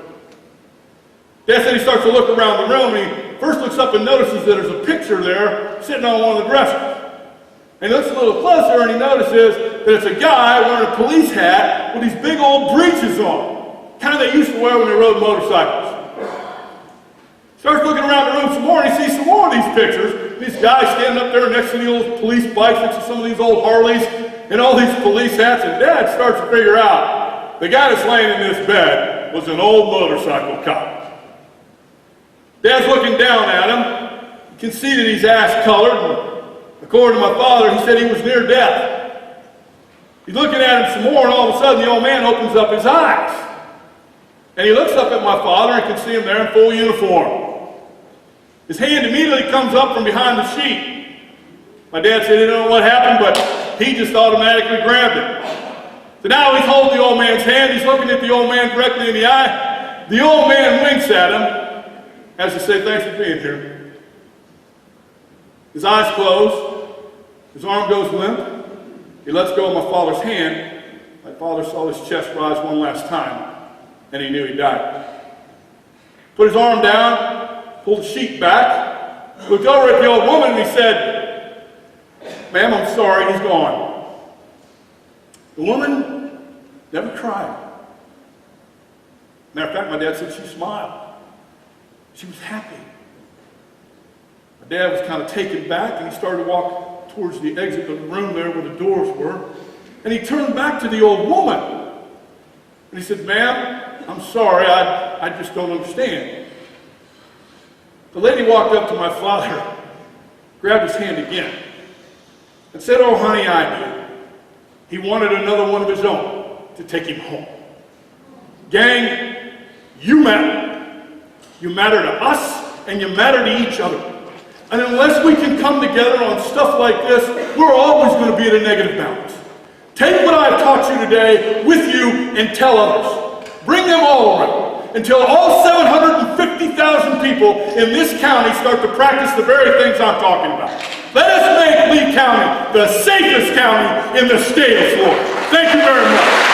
Dad said he starts to look around the room and he first looks up and notices that there's a picture there sitting on one of the dressers. And he looks a little closer and he notices that it's a guy wearing a police hat with these big old breeches on. Kind of they used to wear when they rode motorcycles. Starts looking around the room some more and he sees some more of these pictures. These guys standing up there next to the old police bikes, next to some of these old Harleys, and all these police hats. And Dad starts to figure out the guy that's laying in this bed was an old motorcycle cop. Dad's looking down at him. You can see that he's ash-colored. And according to my father, he said he was near death. He's looking at him some more, and all of a sudden the old man opens up his eyes. And he looks up at my father and can see him there in full uniform. His hand immediately comes up from behind the sheet. My dad said he didn't know what happened, but he just automatically grabbed it. So now he's holding the old man's hand. He's looking at the old man directly in the eye. The old man winks at him as to say, thanks for being here. His eyes close. His arm goes limp. He lets go of my father's hand. My father saw his chest rise one last time, and he knew he died. Put his arm down, pulled the sheet back, looked over at the old woman, and he said, ma'am, I'm sorry, he's gone. The woman never cried. Matter of fact, my dad said she smiled. She was happy. My dad was kind of taken back, and he started to walk towards the exit of the room there where the doors were. And he turned back to the old woman. And he said, ma'am, I'm sorry, I just don't understand. The lady walked up to my father, grabbed his hand again, and said, oh, honey, I knew. He wanted another one of his own to take him home. Gang, you matter. You matter to us, and you matter to each other. And unless we can come together on stuff like this, we're always going to be at a negative balance. Take what I've taught you today with you and tell others. Bring them all around until all 750,000 people in this county start to practice the very things I'm talking about. Let us make Lee County the safest county in the state of Florida. Thank you very much.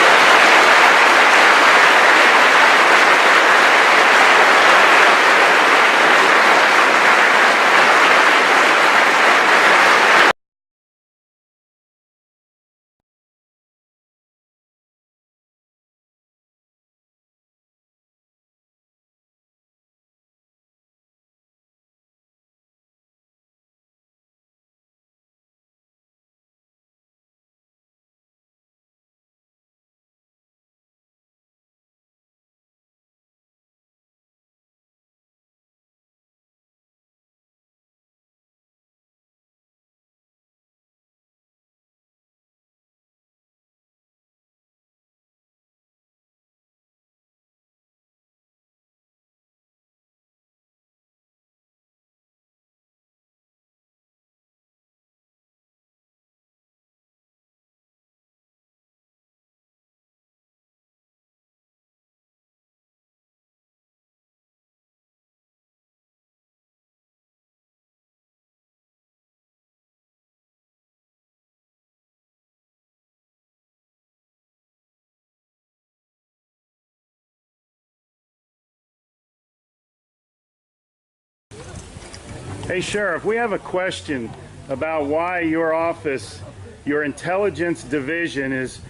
Hey, Sheriff, we have a question about why your office, your intelligence division, is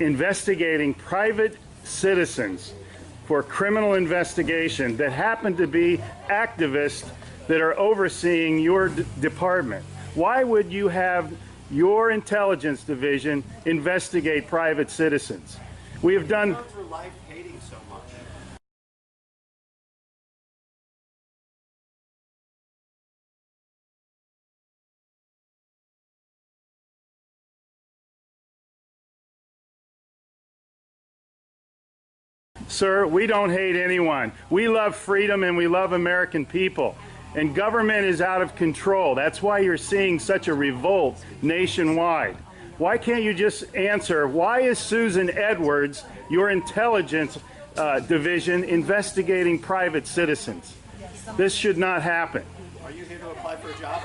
investigating private citizens for criminal investigation that happen to be activists that are overseeing your department. Why would you have your intelligence division investigate private citizens? We have done... Sir, we don't hate anyone. We love freedom and we love American people. And government is out of control. That's why you're seeing such a revolt nationwide. Why can't you just answer, why is Susan Edwards, your intelligence division, investigating private citizens? This should not happen. Are you here to apply for a job?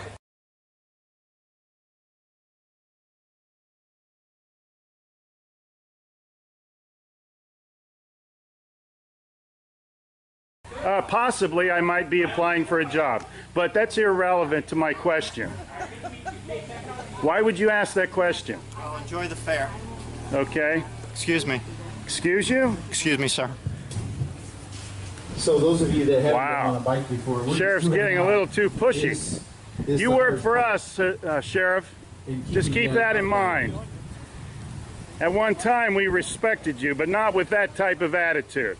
Possibly I might be applying for a job, but that's irrelevant to my question. Why would you ask that question? Well, enjoy the fair. Okay. Excuse me. Excuse you? Excuse me, sir. So those of you that haven't wow. been on a bike before, Sheriff's getting a little too pushy. You work for us, Sheriff. Just keep that in mind. At one time we respected you, but not with that type of attitude.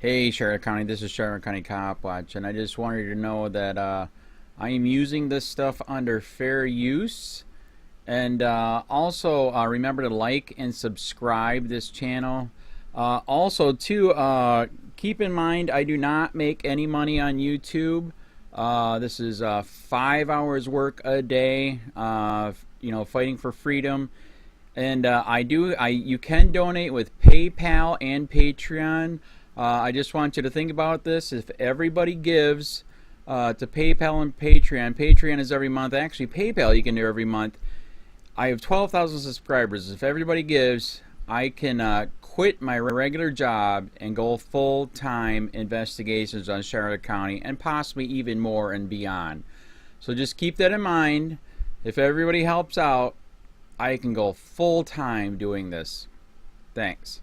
Hey Charlotte County, this is Charlotte County Copwatch, and I just wanted you to know that I am using this stuff under fair use. And also remember to like and subscribe this channel. Also too, keep in mind I do not make any money on YouTube. This is 5 hours work a day, you know, fighting for freedom. And you can donate with PayPal and Patreon. I just want you to think about this. If everybody gives to PayPal and Patreon, Patreon is every month. Actually, PayPal you can do every month. I have 12,000 subscribers. If everybody gives, I can quit my regular job and go full-time investigations on Charlotte County and possibly even more and beyond. So just keep that in mind. If everybody helps out, I can go full-time doing this. Thanks.